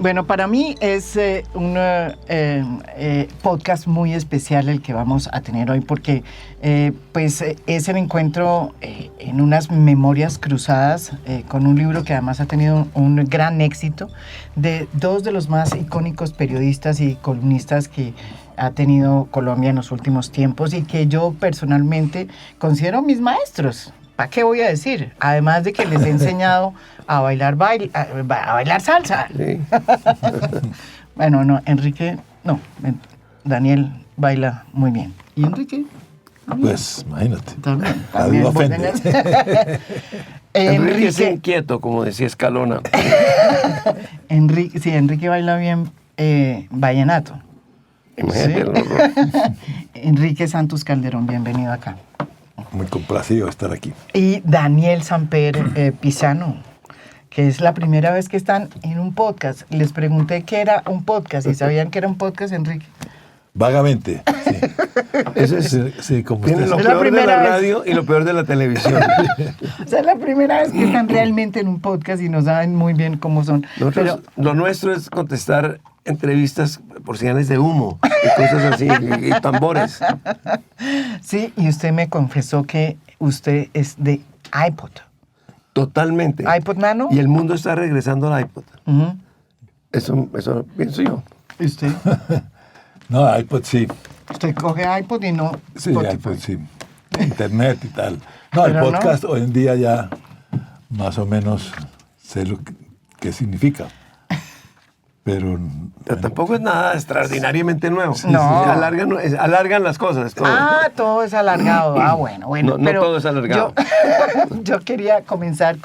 Bueno, para mí es un podcast muy especial el que vamos a tener hoy porque es el encuentro en unas memorias cruzadas con un libro que además ha tenido un gran éxito de dos de los más icónicos periodistas y columnistas que ha tenido Colombia en los últimos tiempos y que yo personalmente considero mis maestros. ¿Para qué voy a decir? Además de que les he enseñado a bailar salsa. Sí. Bueno, no, Daniel baila muy bien. ¿Y Enrique? Pues, imagínate. También. Algo ofende. Enrique es inquieto, como decía Escalona. Enrique baila bien vallenato. Imagínate ¿Sí? el horror. Enrique Santos Calderón, bienvenido acá. Muy complacido de estar aquí. Y Daniel Samper Pisano, que es la primera vez que están en un podcast. Les pregunté qué era un podcast y sabían que era un podcast, Enrique. Vagamente, sí. Eso es, Sí, como tiene usted lo Es la peor de primera la vez. radio y lo peor de la televisión. O sea, es la primera vez que están realmente en un podcast y no saben muy bien cómo son. Nosotros, lo nuestro es contestar entrevistas por señales de humo y cosas así, y tambores. Sí, y usted me confesó que usted es de iPod. Totalmente. ¿iPod Nano? Y el mundo está regresando al iPod. Ujú. Eso pienso yo. ¿Y usted? No, iPod sí. Usted coge iPod y no Sí, Spotify. iPod sí. Internet y tal. No, el Pero no. podcast hoy en día ya más o menos sé lo que significa. Pero Pero tampoco es nada extraordinariamente nuevo. No. Alargan las cosas. Es todo. Todo es alargado. Bueno. No pero todo es alargado. Yo quería comenzar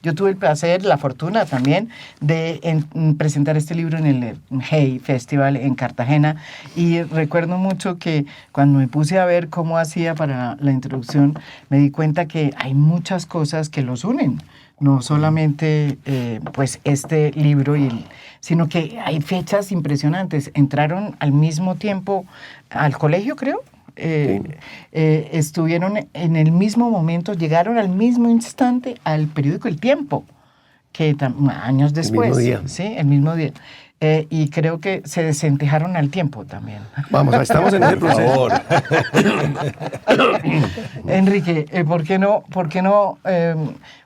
yo tuve el placer, la fortuna también, de presentar este libro en el Hey Festival en Cartagena. Y recuerdo mucho que cuando me puse a ver cómo hacía para la introducción, me di cuenta que hay muchas cosas que los unen. No solamente pues este libro, sino que hay fechas impresionantes. Entraron al mismo tiempo al colegio, creo. Estuvieron en el mismo momento, llegaron al mismo instante al periódico El Tiempo, que años después. mismo día. Sí, el mismo día. Y creo que se desentejaron al tiempo también. Vamos, estamos en ese por proceso. favor. Enrique, ¿por qué no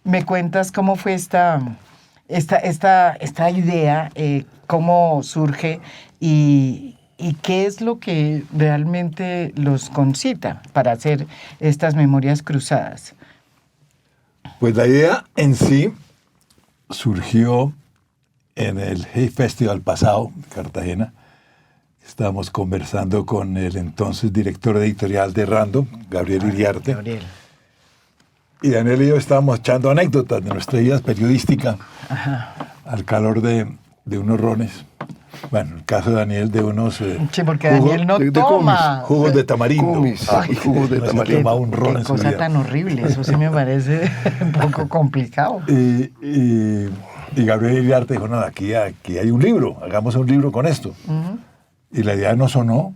me cuentas cómo fue esta idea, cómo surge y qué es lo que realmente los concita para hacer estas memorias cruzadas? Pues la idea en sí surgió en el Hey Festival pasado, en Cartagena. Estábamos conversando con el entonces director editorial de Random, Gabriel Iriarte. Gabriel. Y Daniel y yo estábamos echando anécdotas de nuestra vida periodística al calor de unos rones. Bueno, en el caso de Daniel, de unos Sí, porque Daniel no de toma. jugos de tamarindo. Cumis. Ay, jugos de No se tamarindo. toma un ron Qué en su cosa vida. tan horrible, eso sí me parece un poco complicado. Y Gabriel Iriarte dijo, no, aquí hay un libro, hagamos un libro con esto. Y la idea nos sonó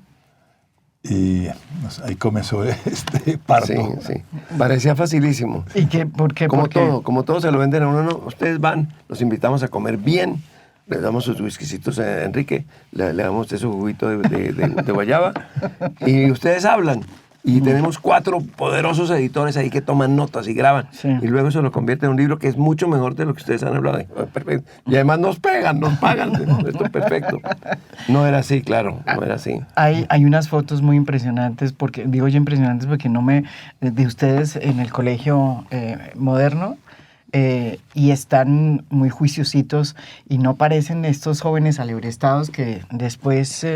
y ahí comenzó este parto. Sí, sí. Parecía facilísimo. ¿Y qué? ¿Por qué? Como Porque todo, se lo venden a uno. No, ustedes van, los invitamos a comer bien, le damos sus whiskycitos a Enrique, le damos a usted su juguito de guayaba y ustedes hablan. Y tenemos 4 poderosos editores ahí que toman notas y graban. Sí. Y luego eso lo convierte en un libro que es mucho mejor de lo que ustedes han hablado. Perfecto. Y además nos pagan. Esto es perfecto. No era así, claro, no era así. hay unas fotos muy impresionantes, digo yo impresionantes porque de ustedes en el colegio moderno, y están muy juiciositos y no parecen estos jóvenes alebrestados que después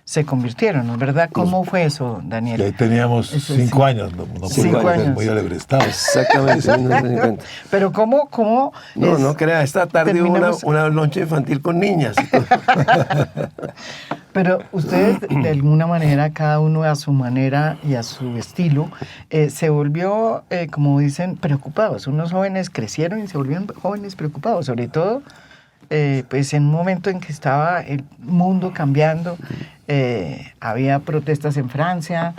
se convirtieron, ¿no es verdad? ¿Cómo fue eso, Daniel? Y ahí teníamos Eso 5 sí. años, no 5 podíamos ser años. muy alebrestados. Exactamente. 1950. Pero ¿cómo No, no crea, esta tarde hubo terminamos- una loncha infantil con niñas. Y todo. Pero ustedes, de alguna manera, cada uno a su manera y a su estilo, se volvió, como dicen, preocupados. Unos jóvenes crecieron y se volvieron jóvenes preocupados, sobre todo pues en un momento en que estaba el mundo cambiando. Había protestas en Francia,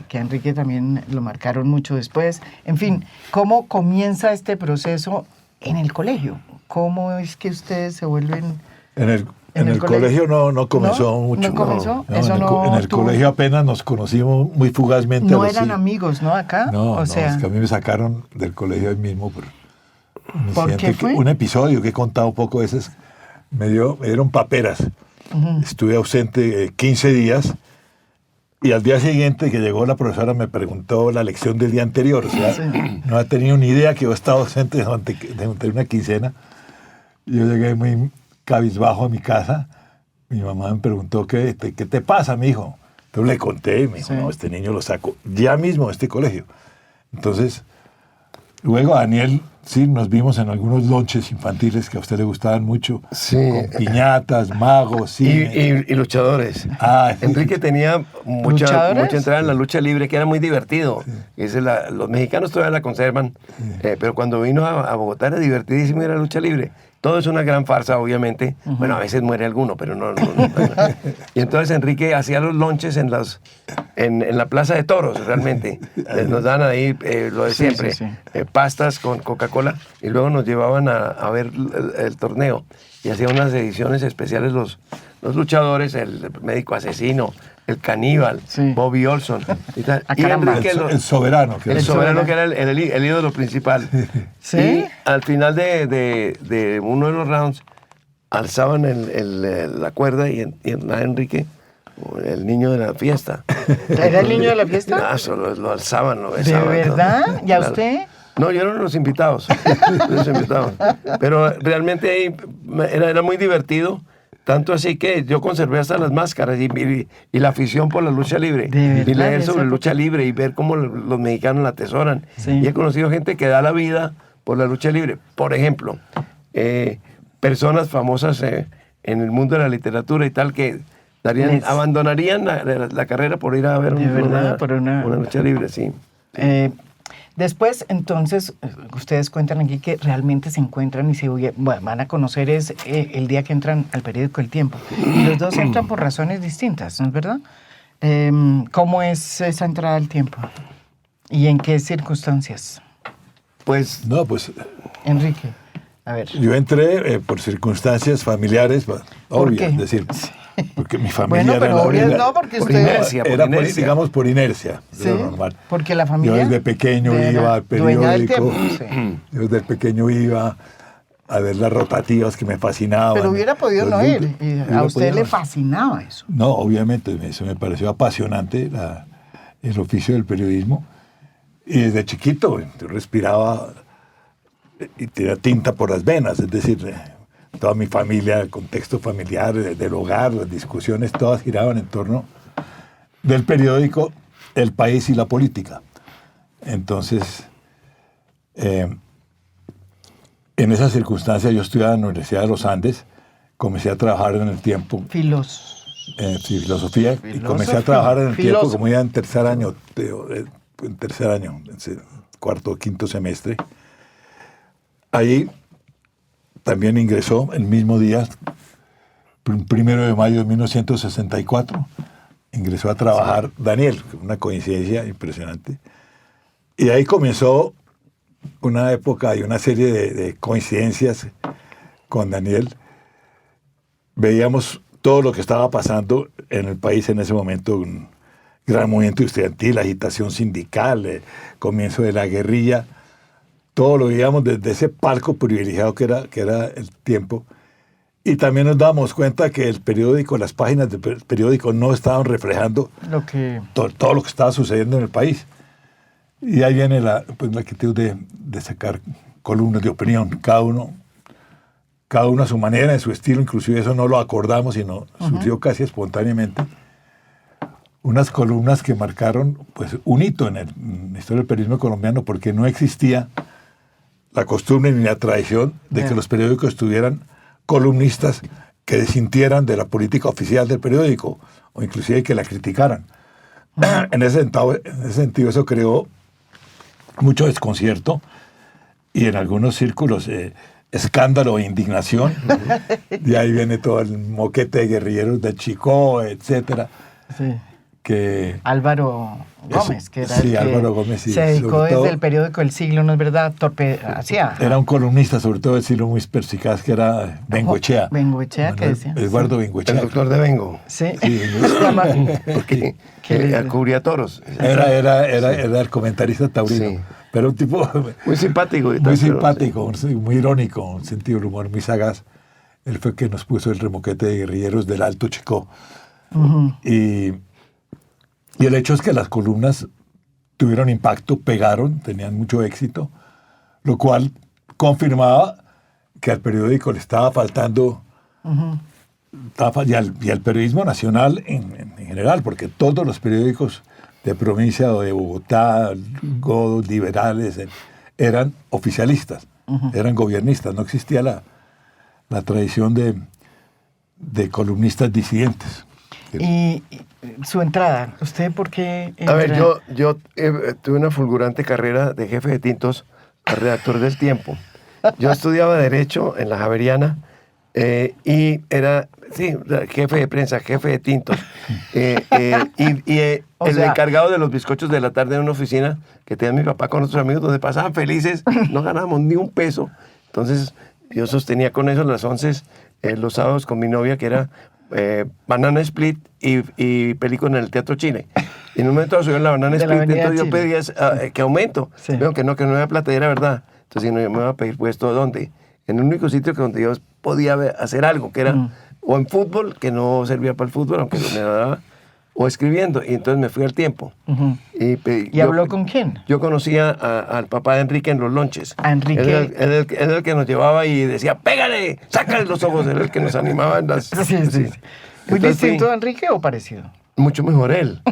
que a Enrique también lo marcaron mucho después. En fin, ¿cómo comienza este proceso en el colegio? ¿Cómo es que ustedes se vuelven En el colegio no comenzó ¿No? mucho. ¿No comenzó? No, Eso no en el tuvo- colegio apenas nos conocimos muy fugazmente. No a los eran 5. amigos, ¿no? Acá. No, o no, sea, es que a mí me sacaron del colegio ahí mismo por un ¿por incidente qué fue? un episodio que he contado un poco veces. Me dieron paperas. Estuve ausente 15 días y al día siguiente que llegó la profesora me preguntó la lección del día anterior. O sea, Sí. no había tenido ni idea que yo estaba ausente durante una quincena. Yo llegué muy cabizbajo a mi casa. Mi mamá me preguntó, ¿qué te pasa, mi hijo? Entonces le conté y me dijo, Sí. no, este niño lo saco ya mismo de este colegio. Entonces, luego Daniel, sí, nos vimos en algunos lonches infantiles que a usted le gustaban mucho, Sí. con piñatas, magos, cine. Y luchadores. Ah, sí. Enrique tenía mucha ¿Luchadores? entrada en la lucha libre, que era muy divertido. Los mexicanos todavía la conservan, pero cuando vino a Bogotá era divertidísimo ir a la lucha libre. Todo es una gran farsa, obviamente. Bueno, a veces muere alguno, pero no. Y entonces Enrique hacía los lonches en la Plaza de Toros, realmente. Nos dan ahí lo de Sí, siempre, sí, pastas con Coca-Cola, y luego nos llevaban a ver el torneo. Y hacía unas ediciones especiales los luchadores, el médico asesino, el caníbal, Sí. Bobby Olson. Y tal. Ah, Y caramba. Enrique El soberano. el soberano, que era el ídolo principal. ¿Sí? Y al final de uno de los rounds, alzaban la cuerda y entraba Enrique, el niño de la fiesta. ¿Era el niño de la fiesta? Ah, lo alzaban, lo ¿De besaban. verdad? ¿Y a Claro. usted? No, yo eran los invitados. Los invitados. Pero realmente ahí era muy divertido. Tanto así que yo conservé hasta las máscaras y la afición por la lucha libre. ¿De verdad? Y leer ¿En sobre esa lucha libre y ver cómo los mexicanos la atesoran. Sí. Y he conocido gente que da la vida por la lucha libre. Por ejemplo, personas famosas en el mundo de la literatura y tal que abandonarían la carrera por ir a ver ¿De verdad? Por una lucha libre, sí. Después, entonces, ustedes cuentan aquí que realmente se encuentran y van a conocer el día que entran al periódico El Tiempo. Y los dos entran por razones distintas, ¿no es verdad? ¿Cómo es esa entrada al Tiempo? ¿Y en qué circunstancias? Pues No, pues Enrique, a ver. yo entré por circunstancias familiares, obvias, qué? es decir, porque mi familia Bueno, pero obvias no, porque por usted... inercia. era por, inercia. digamos, por inercia, Sí, era normal. porque la familia... Yo desde pequeño era iba al dueña del periódico, Tiempo, sí. yo desde pequeño iba a ver las rotativas que me fascinaban. Pero hubiera podido no ir. Y Hubiera a usted podido le no. fascinaba eso. No, obviamente, eso me pareció apasionante, el oficio del periodismo. Y desde chiquito yo respiraba y tenía tinta por las venas, es decir, toda mi familia, el contexto familiar, del hogar, las discusiones, todas giraban en torno del periódico, el país y la política. Entonces, en esas circunstancias yo estudiaba en la Universidad de los Andes, comencé a trabajar en El Tiempo en filosofía y comencé a trabajar en El Tiempo como ya en tercer año, cuarto o quinto semestre. Ahí también ingresó el mismo día, 1 de mayo de 1964, ingresó a trabajar Daniel, una coincidencia impresionante. Y ahí comenzó una época y una serie de coincidencias con Daniel. Veíamos todo lo que estaba pasando en el país en ese momento, un gran movimiento estudiantil, agitación sindical, comienzo de la guerrilla. Todo lo veíamos desde ese palco privilegiado que era El Tiempo. Y también nos dábamos cuenta que el periódico, las páginas del periódico no estaban reflejando todo lo que estaba sucediendo en el país. Y ahí viene la actitud de sacar columnas de opinión, cada uno a su manera, en su estilo, inclusive eso no lo acordamos, sino surgió casi espontáneamente. Unas columnas que marcaron pues, un hito en la historia del periodismo colombiano, porque no existía la costumbre ni la tradición de que los periódicos tuvieran columnistas que desintieran de la política oficial del periódico, o inclusive que la criticaran. En ese sentido, eso creó mucho desconcierto y en algunos círculos escándalo e indignación. De ahí viene todo el moquete de guerrilleros de Chicó, etc. Sí. que Álvaro Gómez, que era sí, el que Álvaro Gómez, sí, se dedicó sobre desde todo- el periódico El Siglo, ¿no es verdad? Hacía. era un columnista, sobre todo del siglo muy perspicaz, que era Bengoechea. Bengoechea, ¿qué Manuel decía? Eduardo El Bengoechea. doctor de Bengo, Sí. Sí, Se llama- porque ¿Qué le- cubría toros. Era el comentarista taurino, Sí. pero un tipo Muy simpático. y muy tal, pero, simpático, muy irónico, un sentido del humor muy sagaz. Él fue el que nos puso el remoquete de guerrilleros del Alto Chicó. Y el hecho es que las columnas tuvieron impacto, pegaron, tenían mucho éxito, lo cual confirmaba que al periódico le estaba faltando, y al periodismo nacional en general, porque todos los periódicos de provincia o de Bogotá, godos, liberales, eran oficialistas, eran gobiernistas, no existía la tradición de columnistas disidentes. Y su entrada, ¿usted por qué A ver, entra? yo tuve una fulgurante carrera de jefe de tintos a redactor del Tiempo. Yo estudiaba Derecho en la Javeriana y era, sí, jefe de prensa, jefe de tintos. O El sea- encargado de los bizcochos de la tarde en una oficina que tenía mi papá con otros amigos donde pasaban felices, no ganábamos ni un peso. Entonces yo sostenía con eso las 11 los sábados con mi novia, que era banana split y película en el Teatro Chile. Y en un momento subió la banana De la split, Avenida entonces yo Chile. pedía que aumento. Sí. Veo que no me da plata, y era verdad. Entonces no, yo me iba a pedir puesto ¿dónde? En el único sitio que donde yo podía hacer algo, que era o en fútbol, que no servía para el fútbol, aunque me daba, o escribiendo. Y entonces me fui al Tiempo. Ujú. ¿Y habló con quién? Yo conocía al papá de Enrique en los lonches. A Enrique. Él era el que nos llevaba y decía, pégale, sácale los ojos. Él era el que nos animaba en las... Sí. ¿Muy Entonces, distinto sí, a Enrique o parecido? mucho mejor él,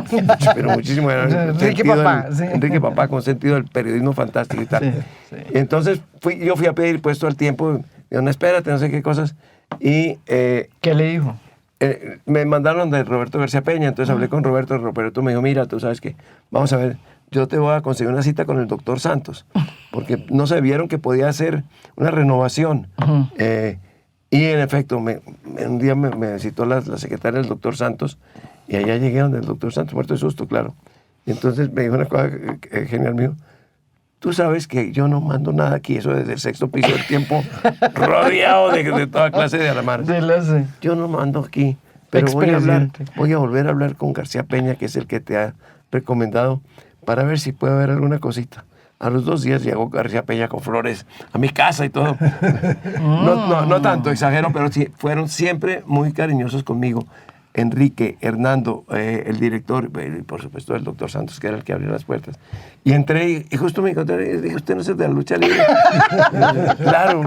pero muchísimo. Era Enrique sentido papá, del- sí. Enrique papá con sentido del periodismo fantástico y tal. Sí. Y entonces yo fui a pedir puesto al Tiempo, no, espérate, no sé qué cosas, y ¿Qué le dijo? me mandaron de Roberto García Peña, entonces hablé con Roberto me dijo, mira, tú sabes que, vamos a ver, yo te voy a conseguir una cita con el doctor Santos, porque no se vieron que podía hacer una renovación. Y en efecto, un día me citó la secretaria del doctor Santos, y allá llegué donde el doctor Santos, muerto de susto, claro. Y entonces me dijo una cosa genial mío. Tú sabes que yo no mando nada aquí, eso desde el 6º piso del Tiempo, rodeado de toda clase de alamanes. Yo no mando aquí, pero Expresidente. voy a volver a hablar con García Peña, que es el que te ha recomendado, para ver si puede haber alguna cosita. A los 2 días llegó García Peña con flores a mi casa y todo. No tanto, exagero, pero sí, fueron siempre muy cariñosos conmigo. Enrique, Hernando, el director, y por supuesto el doctor Santos, que era el que abrió las puertas. Y entré y justo me encontré y dije, ¿usted no es el de la lucha libre? Claro,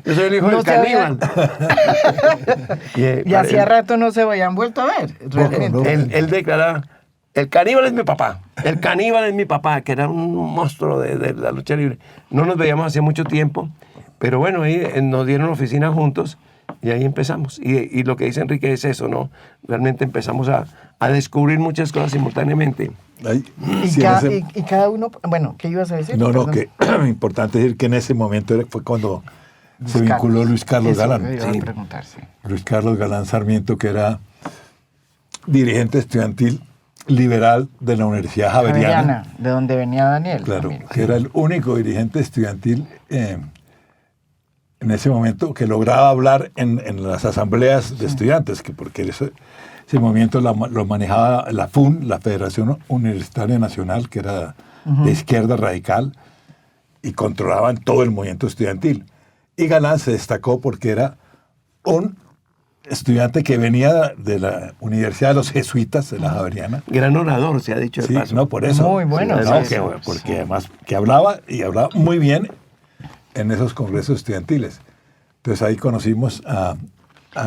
yo soy el hijo No del sabía. caníbal. Y hacía rato no se habían vuelto a ver, realmente. ¿no? Él declaraba, el caníbal es mi papá, el caníbal es mi papá, que era un monstruo de la lucha libre. No nos veíamos hacía mucho tiempo, pero bueno, ahí nos dieron oficina juntos y ahí empezamos. Y lo que dice Enrique es eso, ¿no? Realmente empezamos a descubrir muchas cosas simultáneamente. Ahí, Y, sí, en ese- y cada uno, bueno, ¿qué ibas a decir? no, Perdón. que importante decir que en ese momento fue cuando se Luis vinculó Carlos. Luis Carlos Eso Galán. iba a Sí. preguntar, sí. Luis Carlos Galán Sarmiento, que era dirigente estudiantil liberal de la Universidad Javeriana. Javeriana, de donde venía Daniel. Claro, también. que era el único dirigente estudiantil en ese momento que lograba hablar en las asambleas de estudiantes, porque ese movimiento lo manejaba la FUN, la Federación Universitaria Nacional, que era de izquierda radical, y controlaban todo el movimiento estudiantil. Y Galán se destacó porque era un estudiante que venía de la Universidad de los Jesuitas, de la Javeriana. Gran orador, se ha dicho de Sí, paso. no, por eso. Muy bueno, No, sí, sí. porque además que hablaba y hablaba muy bien en esos congresos estudiantiles. Entonces ahí conocimos a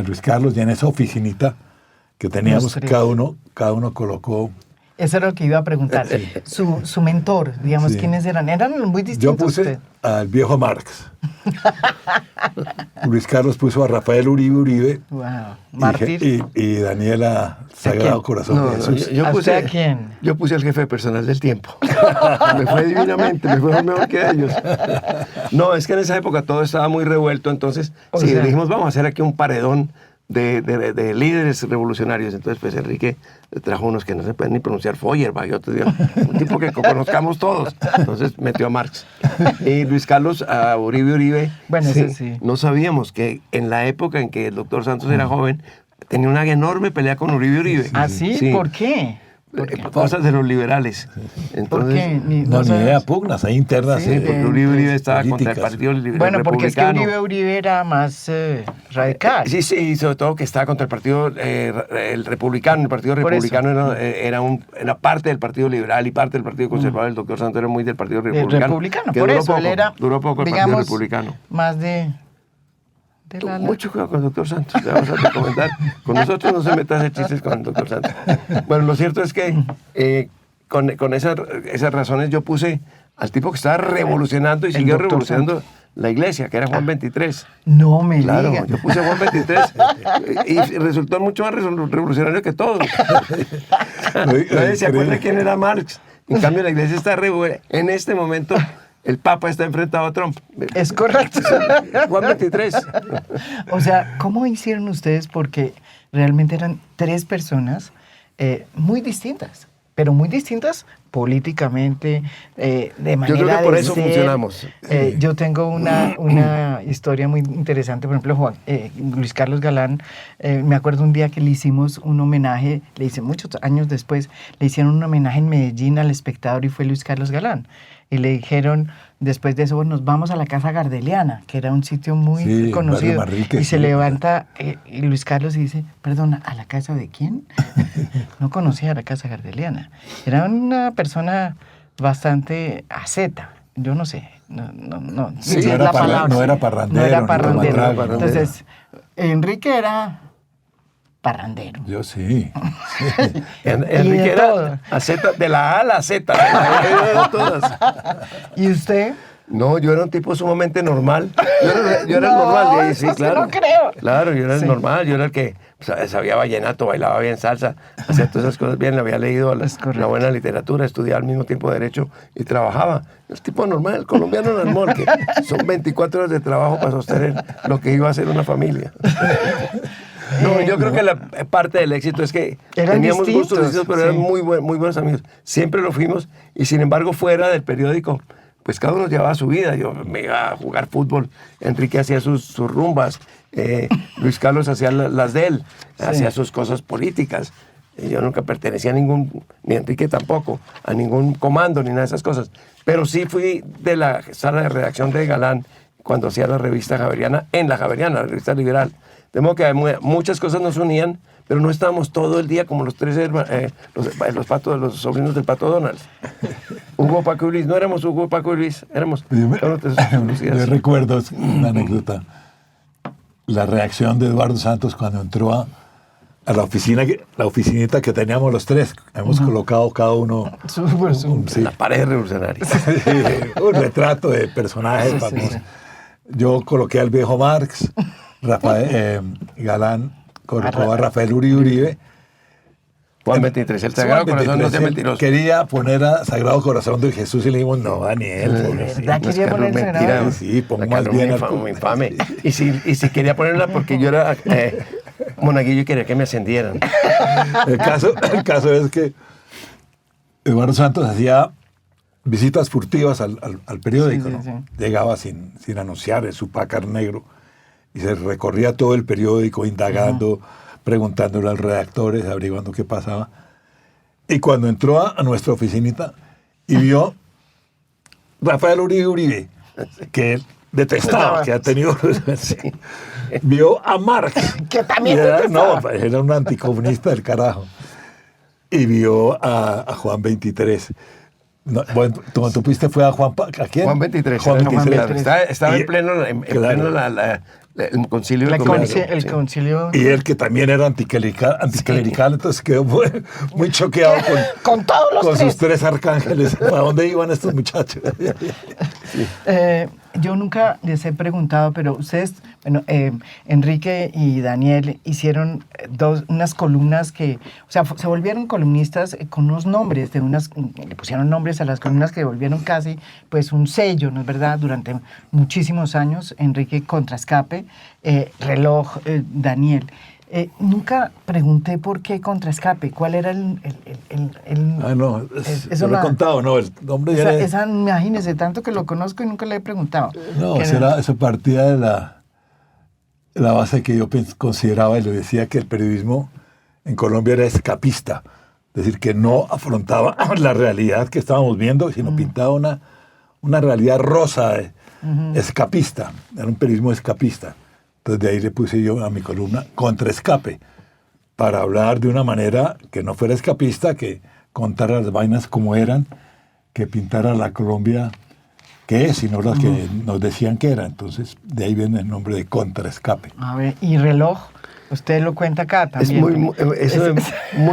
Luis Carlos y en esa oficinita que teníamos, Los tres. cada uno colocó. Eso era lo que iba a preguntar. Su mentor, digamos, Sí. ¿quiénes eran? Eran muy distintos. Yo puse usted. al viejo Marx. Luis Carlos puso a Rafael Uribe Wow. y, Mártir. y Daniela Sagrado quién? Corazón No, de no, Jesús. ¿A usted a quién? Yo puse al jefe de personal del Tiempo. Me fue divinamente, me fue mejor que ellos. No, es que en esa época todo estaba muy revuelto, entonces O sí, sea- dijimos, vamos a hacer aquí un paredón de líderes revolucionarios. Entonces, pues Enrique trajo unos que no se pueden ni pronunciar, Feuerbach, y otros, un tipo que conozcamos todos. Entonces metió a Marx. Y Luis Carlos a Uribe. Bueno, eso sí. No sabíamos que en la época en que el doctor Santos era joven, tenía una enorme pelea con Uribe. ¿Ah, sí? Sí. ¿Por qué? Cosas de los liberales. Entonces, ¿Por qué? No, ni idea, pugnas ahí internas. Sí, porque Uribe estaba contra el políticas. Partido Bueno, porque es que Republicano. Uribe era más radical. Sí, y sobre todo que estaba contra el Partido el Republicano. El Partido Por eso. Republicano era parte del Partido Liberal y parte del Partido Conservador. El doctor Santos era muy del Partido Republicano. Republicano, que por duró eso poco, él era, duró poco el digamos, Partido Republicano. más de la... Mucho cuidado con el doctor Santos, te vamos a recomendar. Con nosotros no se meta a hacer chistes con el doctor Santos. Bueno, lo cierto es que con esas razones yo puse al tipo que estaba revolucionando y siguió doctor revolucionando la iglesia, que era Juan 23. No me Claro, diga. yo puse Juan 23 y resultó mucho más revolucionario que todos. Nadie se acuerda quién era Marx. En cambio, la iglesia está en este momento. El Papa está enfrentado a Trump. Es correcto. Juan 23. O sea, ¿cómo hicieron ustedes? Porque realmente eran tres personas muy distintas, pero muy distintas políticamente, de manera Yo creo que por de eso ser. funcionamos. Yo tengo una historia muy interesante, por ejemplo, Luis Carlos Galán, me acuerdo un día que le hicimos un homenaje, le hice muchos años después, le hicieron un homenaje en Medellín al Espectador y fue Luis Carlos Galán. Y le dijeron, después de eso, bueno, nos vamos a la Casa Gardeliana, que era un sitio muy Sí, conocido. Barrio Manrique, Y se sí. levanta y Luis Carlos y dice, perdona, ¿a la casa de quién? No conocía la Casa Gardeliana. Era una persona bastante asceta, yo no sé. No, Sí, es no era la parra- palabra. no era parrandero, No era ni parrandero. tomatrago, ¿no? Entonces, Enrique era parrandero. Yo sí. Enrique todo. era a Z, de la A a la Z. de la todas. ¿Y usted? No, yo era un tipo sumamente normal. Yo era el No, normal, sí, eso sí claro. no creo. Claro, yo era el Sí. normal, yo era el que sabía vallenato, bailaba bien salsa, hacía todas esas cosas bien, le había leído Es correcto. la buena literatura, estudiaba al mismo tiempo Derecho y trabajaba. El tipo normal, el colombiano normal, que son 24 horas de trabajo para sostener lo que iba a ser una familia. No, yo creo que la parte del éxito es que Eran teníamos distintos, gustos distintos, pero sí. eran muy buenos amigos. Siempre lo fuimos y sin embargo fuera del periódico, pues cada uno llevaba su vida. Yo me iba a jugar fútbol, Enrique hacía sus rumbas, Luis Carlos hacía las de él, hacía sus cosas políticas. Yo nunca pertenecía a ningún, ni Enrique tampoco, a ningún comando ni nada de esas cosas. Pero sí fui de la sala de redacción de Galán cuando hacía la revista Javeriana, en la Javeriana, la revista liberal. De modo que muchas cosas nos unían, pero no estábamos todo el día como los tres los sobrinos del Pato Donald. Hugo, Paco y Luis. No éramos Hugo, Paco y Luis, éramos... Yo recuerdo una anécdota. La reacción de Eduardo Santos cuando entró a la oficina, la oficinita que teníamos los tres. Hemos colocado cada uno sí, La pared revolucionaria. un retrato de personajes Sí, famosos. sí. Yo coloqué al viejo Marx, Galán colocó a Rafael Uribe. Juan 23, el Sagrado Juan Corazón no sea 23, mentiroso. Quería poner a Sagrado Corazón de Jesús y le dijimos, no, Daniel. ¿Verdad? No es Quería poner mentira. Sagrado. Sí, pon La más calumnia bien muy infame. Y si quería ponerla porque yo era monaguillo y quería que me ascendieran. El caso es que Eduardo Santos hacía visitas furtivas al periódico. Sí, sí, ¿no? sí. Llegaba sin anunciar en su pácar negro y se recorría todo el periódico indagando, preguntándole a los redactores, averiguando qué pasaba. Y cuando entró a nuestra oficinita y vio Rafael Uribe, que él detestaba, que ha tenido... vio a Marx, Que también y era, detestaba. no, era un anticomunista del carajo. Y vio a Juan 23. No, bueno, tú fuiste fue a ¿a quién? Juan 23. Juan era 23. 23. Estaba Y- en pleno, claro. el concilio El ecuménico. concilio... Y él que también era anticlerical, entonces quedó muy choqueado Con todos los con tres. sus tres arcángeles. ¿Para dónde iban estos muchachos? Yo nunca les he preguntado, pero ustedes, bueno, Enrique y Daniel hicieron unas columnas que, o sea, se volvieron columnistas con unos nombres, le pusieron nombres a las columnas que volvieron casi, pues, un sello, ¿no es verdad? Durante muchísimos años, Enrique Contraescape, Reloj, Daniel. Nunca pregunté por qué Contraescape. ¿Cuál era No, eso yo lo he nada. contado, no, el nombre ya era... Imagínese, tanto que lo conozco y nunca le he preguntado. No, ¿Qué eso partía de la base que yo consideraba y le decía que el periodismo en Colombia era escapista, es decir, que no afrontaba la realidad que estábamos viendo, sino pintaba una realidad rosa, escapista, era un periodismo escapista. Entonces de ahí le puse yo a mi columna Contraescape, para hablar de una manera que no fuera escapista, que contara las vainas como eran, que pintara la Colombia que es, sino la que nos decían que era. Entonces, de ahí viene el nombre de Contraescape. A ver, ¿y reloj? Usted lo cuenta acá Es también. eso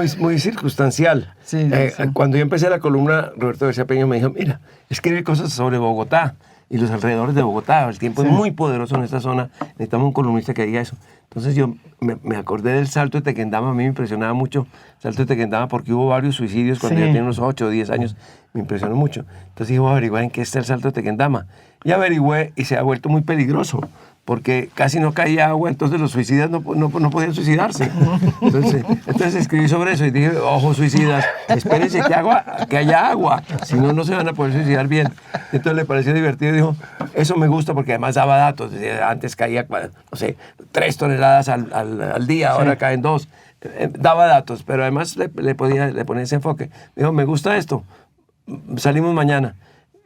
es muy circunstancial. Sí, sí. Cuando yo empecé la columna, Roberto García Peña me dijo, mira, escribe cosas sobre Bogotá y los alrededores de Bogotá. El tiempo es muy poderoso en esta zona. Necesitamos un columnista que diga eso. Entonces yo me acordé del Salto de Tequendama. A mí me impresionaba mucho el Salto de Tequendama porque hubo varios suicidios cuando yo tenía unos 8 o 10 años. Me impresionó mucho. Entonces dije, voy a averiguar en qué está el Salto de Tequendama. Y averigüé y se ha vuelto muy peligroso, porque casi no caía agua, entonces los suicidas no podían suicidarse. Entonces escribí sobre eso y dije, ojo suicidas, espérense que haya agua, si no, no se van a poder suicidar bien. Entonces le pareció divertido y dijo, eso me gusta porque además daba datos. Antes caía, no sé, 3 toneladas al día, ahora caen 2. Daba datos, pero además le ponía ese enfoque. Dijo, me gusta esto, salimos mañana.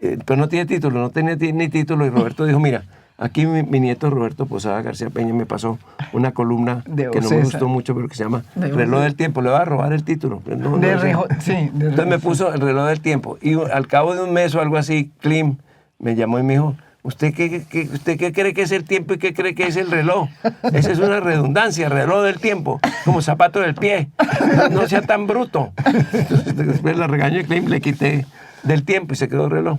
Pero no tiene título, no tenía ni título. Y Roberto dijo, mira, aquí mi nieto Roberto Posada García Peña me pasó una columna que no me gustó mucho, pero que se llama Reloj del Tiempo. Le voy a robar el título. Entonces me puso el Reloj del Tiempo. Y al cabo de un mes o algo así, Klim me llamó y me dijo, ¿usted qué cree que es el tiempo y qué cree que es el reloj? Esa es una redundancia, reloj del tiempo, como zapato del pie. No sea tan bruto. Entonces, después la regaño y Klim le quité del tiempo y se quedó el reloj.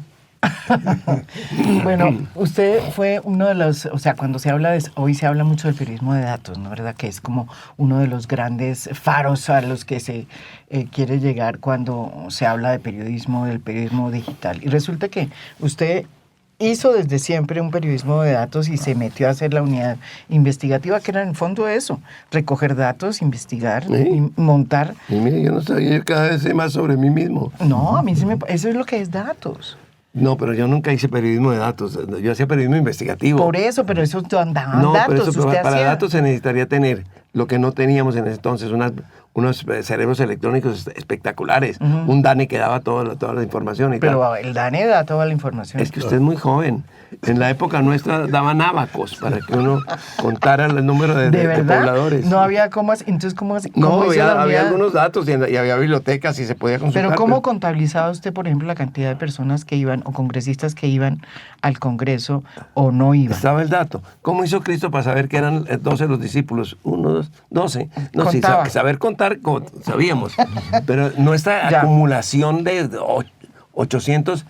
Bueno, usted fue uno de los, o sea, cuando se habla hoy se habla mucho del periodismo de datos, ¿no? ¿Verdad? Que es como uno de los grandes faros a los que se quiere llegar cuando se habla de periodismo, del periodismo digital. Y resulta que usted hizo desde siempre un periodismo de datos y se metió a hacer la unidad investigativa, que era en el fondo eso, recoger datos, investigar, y montar. Y mire, yo no sabía, yo cada vez sé más sobre mí mismo. No, a mí eso es lo que es datos. No, pero yo nunca hice periodismo de datos, yo hacía periodismo investigativo. Por eso, pero eso andaban no, datos. Pero usted para hacía... datos se necesitaría tener lo que no teníamos en ese entonces, unos cerebros electrónicos espectaculares, un DANE que daba toda la información y pero tal. el DANE da toda la información. Es que usted es muy joven. En la época nuestra daban ábacos para que uno contara el número de pobladores. No había comas, entonces ¿cómo no, había algunos datos y había bibliotecas y se podía consultar. Pero ¿cómo contabilizaba usted, por ejemplo, la cantidad de personas que iban o congresistas que iban al Congreso o no iban? Estaba el dato. ¿Cómo hizo Cristo para saber que eran 12 los discípulos? 1, 2, 12. No, sí, saber contar sabíamos, pero no esta acumulación de 800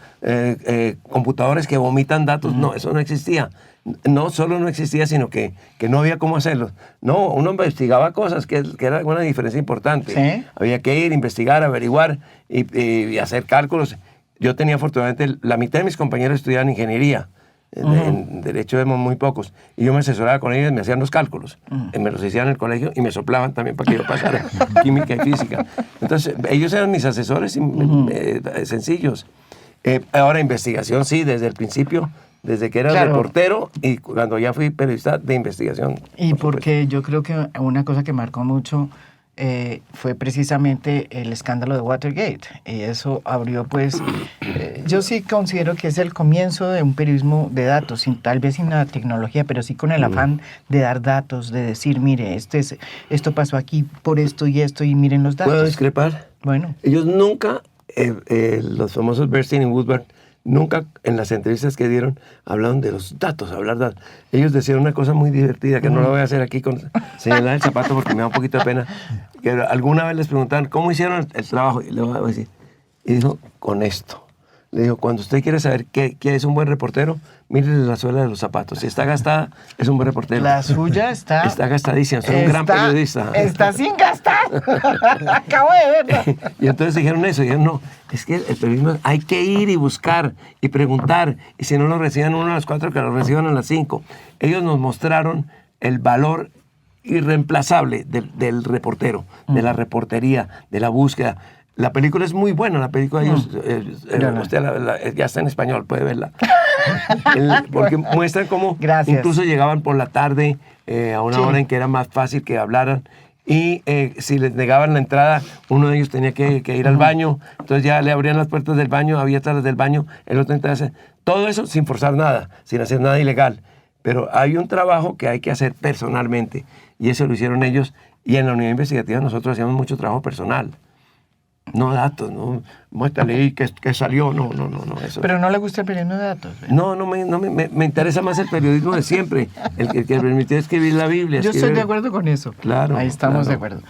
computadores que vomitan datos, no, eso no existía. No solo no existía, sino que no había cómo hacerlo. No, uno investigaba cosas que era una diferencia importante. ¿Sí? Había que ir, investigar, averiguar y hacer cálculos. Yo tenía afortunadamente, la mitad de mis compañeros estudiaban ingeniería. En derecho vemos muy pocos. Y yo me asesoraba con ellos, me hacían los cálculos. Me los hacían en el colegio y me soplaban también para que yo pasara química y física. Entonces, ellos eran mis asesores sencillos. Ahora, investigación, sí, desde el principio, desde que era reportero y cuando ya fui periodista de investigación. Y porque yo creo que una cosa que marcó mucho fue precisamente el escándalo de Watergate. Y eso abrió, pues, yo sí considero que es el comienzo de un periodismo de datos, tal vez sin la tecnología, pero sí con el afán de dar datos, de decir, mire, esto pasó aquí por esto y miren los datos. ¿Puedo discrepar? Bueno. Ellos nunca, los famosos Bernstein y Woodward, nunca en las entrevistas que dieron hablaron de los datos, Ellos decían una cosa muy divertida, que no la voy a hacer aquí con señalar el zapato porque me da un poquito de pena, que alguna vez les preguntaban, ¿cómo hicieron el trabajo? Y le voy a decir, y dijo, con esto. Le dijo, cuando usted quiere saber qué es un buen reportero, mire la suela de los zapatos. Si está gastada, es un buen reportero. La suya está... Está gastadísima, soy un gran periodista. Está sin gastar. Acabo de verlo. Y entonces dijeron eso, dijeron, no, es que el periodismo hay que ir y buscar y preguntar. Y si no lo reciben 1 a las 4, que lo reciban a las 5. Ellos nos mostraron el valor irreemplazable del reportero, de la reportería, de la búsqueda. La película es muy buena, la película de ellos, usted ya está en español, puede verla. Porque muestran cómo Gracias. incluso llegaban por la tarde a una hora en que era más fácil que hablaran. Y si les negaban la entrada, uno de ellos tenía que ir al baño, entonces ya le abrían las puertas del baño, había atrás del baño, el otro entraba. Todo eso sin forzar nada, sin hacer nada ilegal. Pero hay un trabajo que hay que hacer personalmente, y eso lo hicieron ellos, y en la unidad investigativa nosotros hacíamos mucho trabajo personal. No datos, no, muéstrale ahí que salió, no, eso. Pero no le gusta el periodismo de datos. No, me interesa más el periodismo de siempre, el que permitió escribir la Biblia. Yo estoy de acuerdo con eso. Claro. Ahí estamos claro. de acuerdo.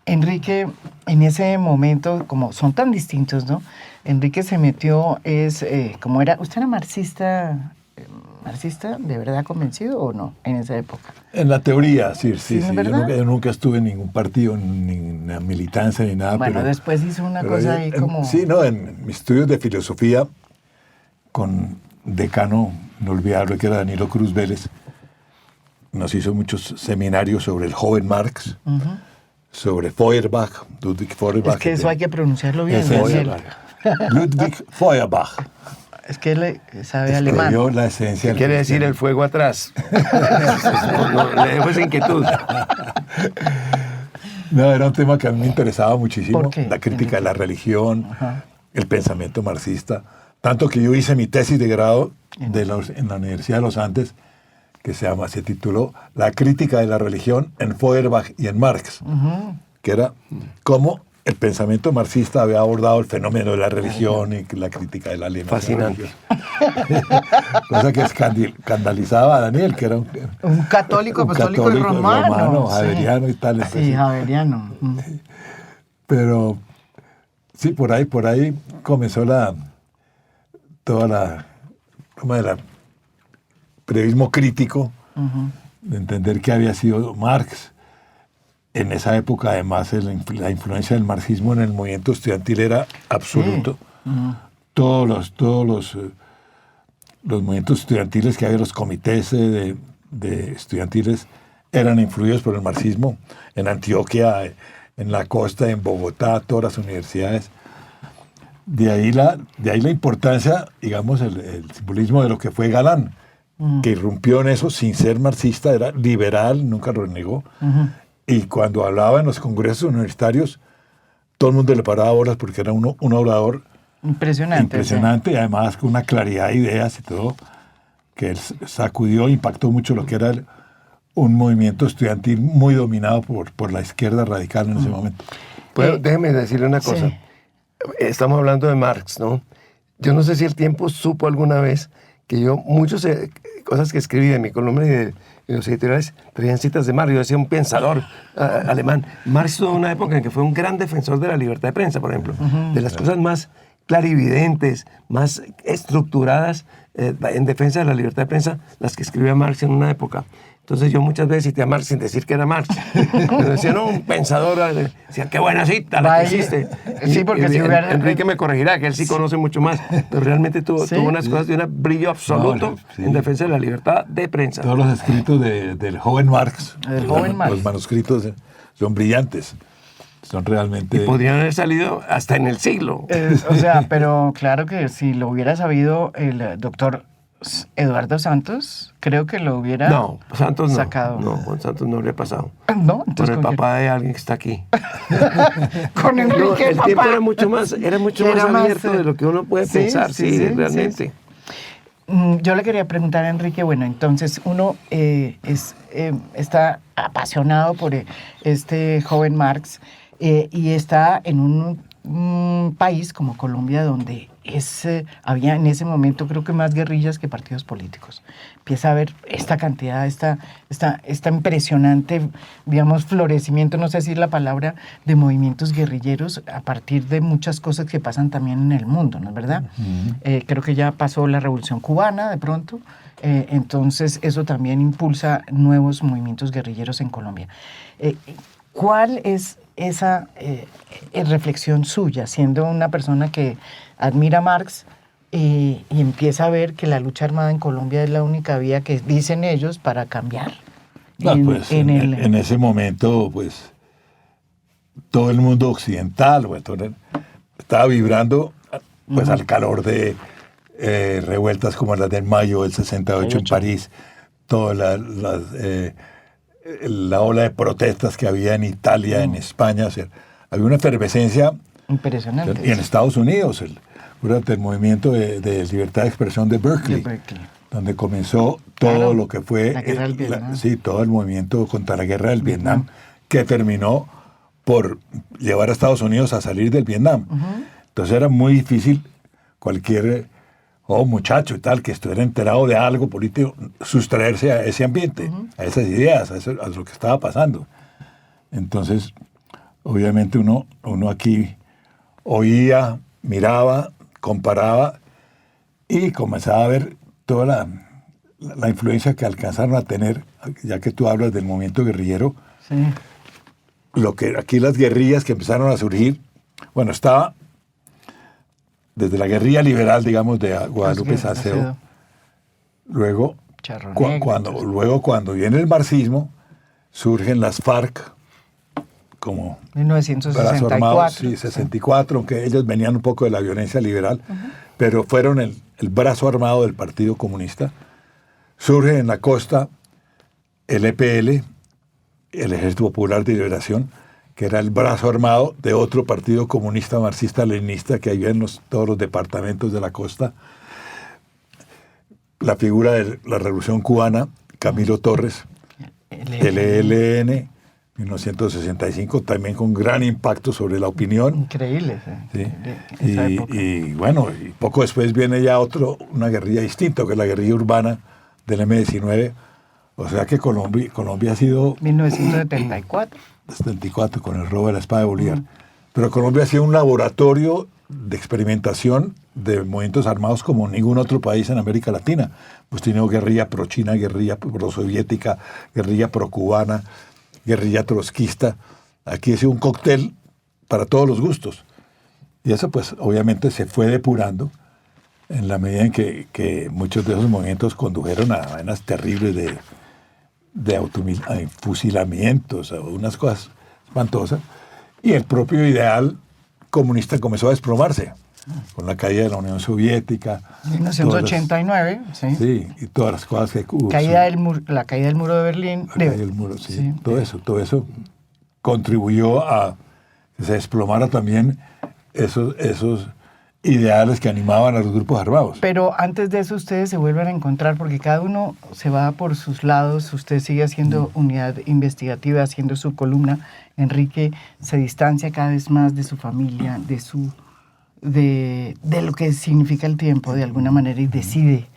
Enrique, en ese momento, como son tan distintos, ¿no? Enrique se metió, como era, ¿usted era marxista de verdad convencido o no en esa época? En la teoría, sí. ¿verdad? Yo nunca estuve en ningún partido, ni en la militancia, ni nada. Bueno, pero después hizo una cosa ahí como... Sí, no, en mis estudios de filosofía, con decano inolvidable que era Danilo Cruz Vélez, nos hizo muchos seminarios sobre el joven Marx, sobre Feuerbach, Ludwig Feuerbach. Es que eso hay que pronunciarlo bien, Daniel. Ludwig Feuerbach. Es que él sabe alemán. Escribió la esencia del Quiere decir el fuego atrás. No, le dejo esa inquietud. No, era un tema que a mí me interesaba muchísimo. ¿Por qué? La crítica de la religión, el pensamiento marxista. Tanto que yo hice mi tesis de grado en la Universidad de los Andes, que se tituló La crítica de la religión en Feuerbach y en Marx, que era cómo el pensamiento marxista había abordado el fenómeno de la religión y la crítica de la alienación. Fascinante. Cosa que escandalizaba a Daniel, que era Un católico apostólico y romano. Sí. Javeriano y tal. Sí, javeriano. Pero sí, por ahí comenzó toda la periodismo crítico, de entender que había sido Marx. En esa época, además, la influencia del marxismo en el movimiento estudiantil era absoluto. Sí. Todos los movimientos estudiantiles que había, los comités de estudiantiles, eran influidos por el marxismo. En Antioquia, en la costa, en Bogotá, todas las universidades. De ahí la importancia, digamos, el simbolismo de lo que fue Galán, que irrumpió en eso sin ser marxista, era liberal, nunca lo negó. Y cuando hablaba en los congresos universitarios, todo el mundo le paraba bolas porque era un orador impresionante, y además con una claridad de ideas y todo, que él sacudió, impactó mucho lo que era un movimiento estudiantil muy dominado por la izquierda radical en ese momento. Déjeme decirle una cosa. Sí. Estamos hablando de Marx, ¿no? Yo no sé si el tiempo supo alguna vez que yo muchas cosas que escribí de mi columna y de los editoriales traían citas de Marx. Yo decía un pensador alemán. Marx tuvo una época en que fue un gran defensor de la libertad de prensa, por ejemplo, de las cosas más clarividentes, más estructuradas en defensa de la libertad de prensa, las que escribía Marx en una época. Entonces yo muchas veces cité a Marx sin decir que era Marx. Pero decía, no, un pensador, decía, qué buena cita la que hiciste. Sí, porque si hubiera... Enrique me corregirá, que él sí conoce mucho más, pero realmente tuvo unas cosas de un brillo absoluto en defensa de la libertad de prensa. Todos los escritos del joven Marx, los manuscritos son brillantes. Son realmente... Y podrían haber salido hasta en el siglo. O sea, pero claro que si lo hubiera sabido el doctor Eduardo Santos, creo que lo hubiera Santos sacado. No, con Santos no habría pasado. No, entonces con el papá de alguien que está aquí. Con Enrique, el tiempo era mucho más abierto de lo que uno puede pensar, realmente. Sí. Yo le quería preguntar a Enrique, bueno, entonces uno está apasionado por este joven Marx y está en un país como Colombia donde había en ese momento creo que más guerrillas que partidos políticos. Empieza a haber esta cantidad, esta impresionante, digamos, florecimiento, no sé decir la palabra, de movimientos guerrilleros a partir de muchas cosas que pasan también en el mundo, ¿no es verdad? Creo que ya pasó la Revolución Cubana de pronto, entonces eso también impulsa nuevos movimientos guerrilleros en Colombia. ¿Cuál es esa reflexión suya, siendo una persona que admira a Marx y empieza a ver que la lucha armada en Colombia es la única vía que dicen ellos para cambiar Pues, en ese momento, pues, todo el mundo occidental pues, estaba vibrando pues, al calor de revueltas como las del mayo del 68 en París, toda la ola de protestas que había en Italia, en España. O sea, había una efervescencia impresionante. Y en Estados Unidos, durante el movimiento de libertad de expresión de Berkeley, donde comenzó todo lo que fue la guerra del Vietnam. Sí, todo el movimiento contra la guerra del Vietnam, que terminó por llevar a Estados Unidos a salir del Vietnam. Entonces era muy difícil cualquier muchacho y tal que estuviera enterado de algo político sustraerse a ese ambiente, a esas ideas, a lo que estaba pasando. Entonces, obviamente uno aquí oía, miraba, comparaba y comenzaba a ver toda la influencia que alcanzaron a tener, ya que tú hablas del movimiento guerrillero, Sí. lo que aquí las guerrillas que empezaron a surgir, bueno, estaba desde la guerrilla liberal, digamos, de Guadalupe Salcedo, luego cuando viene el marxismo, surgen las FARC como 1964. brazo armado, sí, 64, aunque ellos venían un poco de la violencia liberal, pero fueron el brazo armado del Partido Comunista. Surge en la costa el EPL, el Ejército Popular de Liberación, que era el brazo armado de otro partido comunista marxista-leninista que había en todos los departamentos de la costa. La figura de la Revolución Cubana, Camilo Torres, el ELN, 1965, también con gran impacto sobre la opinión. Increíble. Sí. Y bueno, y poco después viene ya una guerrilla distinta, que es la guerrilla urbana del M-19. O sea que Colombia ha sido... 1974. 74, con el robo de la espada de Bolívar. Pero Colombia ha sido un laboratorio de experimentación de movimientos armados como ningún otro país en América Latina. Pues tiene guerrilla pro-china, guerrilla pro-soviética, guerrilla pro-cubana, guerrilla trotskista. Aquí ha sido un cóctel para todos los gustos. Y eso pues obviamente se fue depurando en la medida en que muchos de esos movimientos condujeron a vainas terribles de fusilamientos, unas cosas espantosas, y el propio ideal comunista comenzó a desplomarse con la caída de la Unión Soviética. 1989, sí, y todas las cosas que hubo. La caída del muro de Berlín. La caída del muro, sí. Todo eso contribuyó a que se desplomara también esos ideales que animaban a los grupos armados. Pero antes de eso ustedes se vuelven a encontrar porque cada uno se va por sus lados, usted sigue haciendo unidad investigativa, haciendo su columna, Enrique se distancia cada vez más de su familia, de lo que significa el tiempo de alguna manera y decide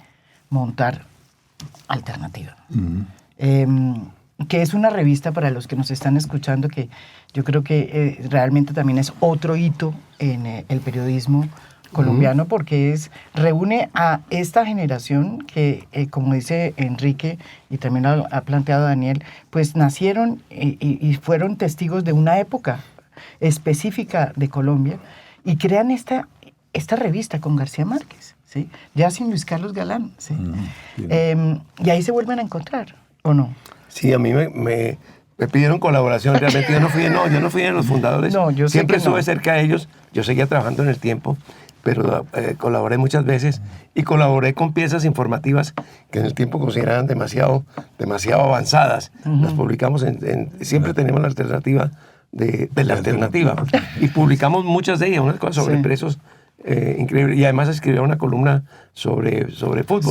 montar Alternativa. Que es una revista para los que nos están escuchando que yo creo que realmente también es otro hito en el periodismo colombiano porque reúne a esta generación que, como dice Enrique y también lo ha planteado Daniel, pues nacieron y fueron testigos de una época específica de Colombia y crean esta revista con García Márquez, ¿sí? Ya sin Luis Carlos Galán, ¿sí? Y ahí se vuelven a encontrar, ¿o no? Sí, a mí me pidieron colaboración, realmente yo no fui de los fundadores, no, yo siempre estuve no. cerca de ellos, yo seguía trabajando en el tiempo, pero colaboré muchas veces y colaboré con piezas informativas que en el tiempo consideraban demasiado avanzadas. Las publicamos siempre tenemos la alternativa de la alternativa y publicamos muchas de ellas, unas cosas sobre presos increíbles y además escribía una columna sobre fútbol,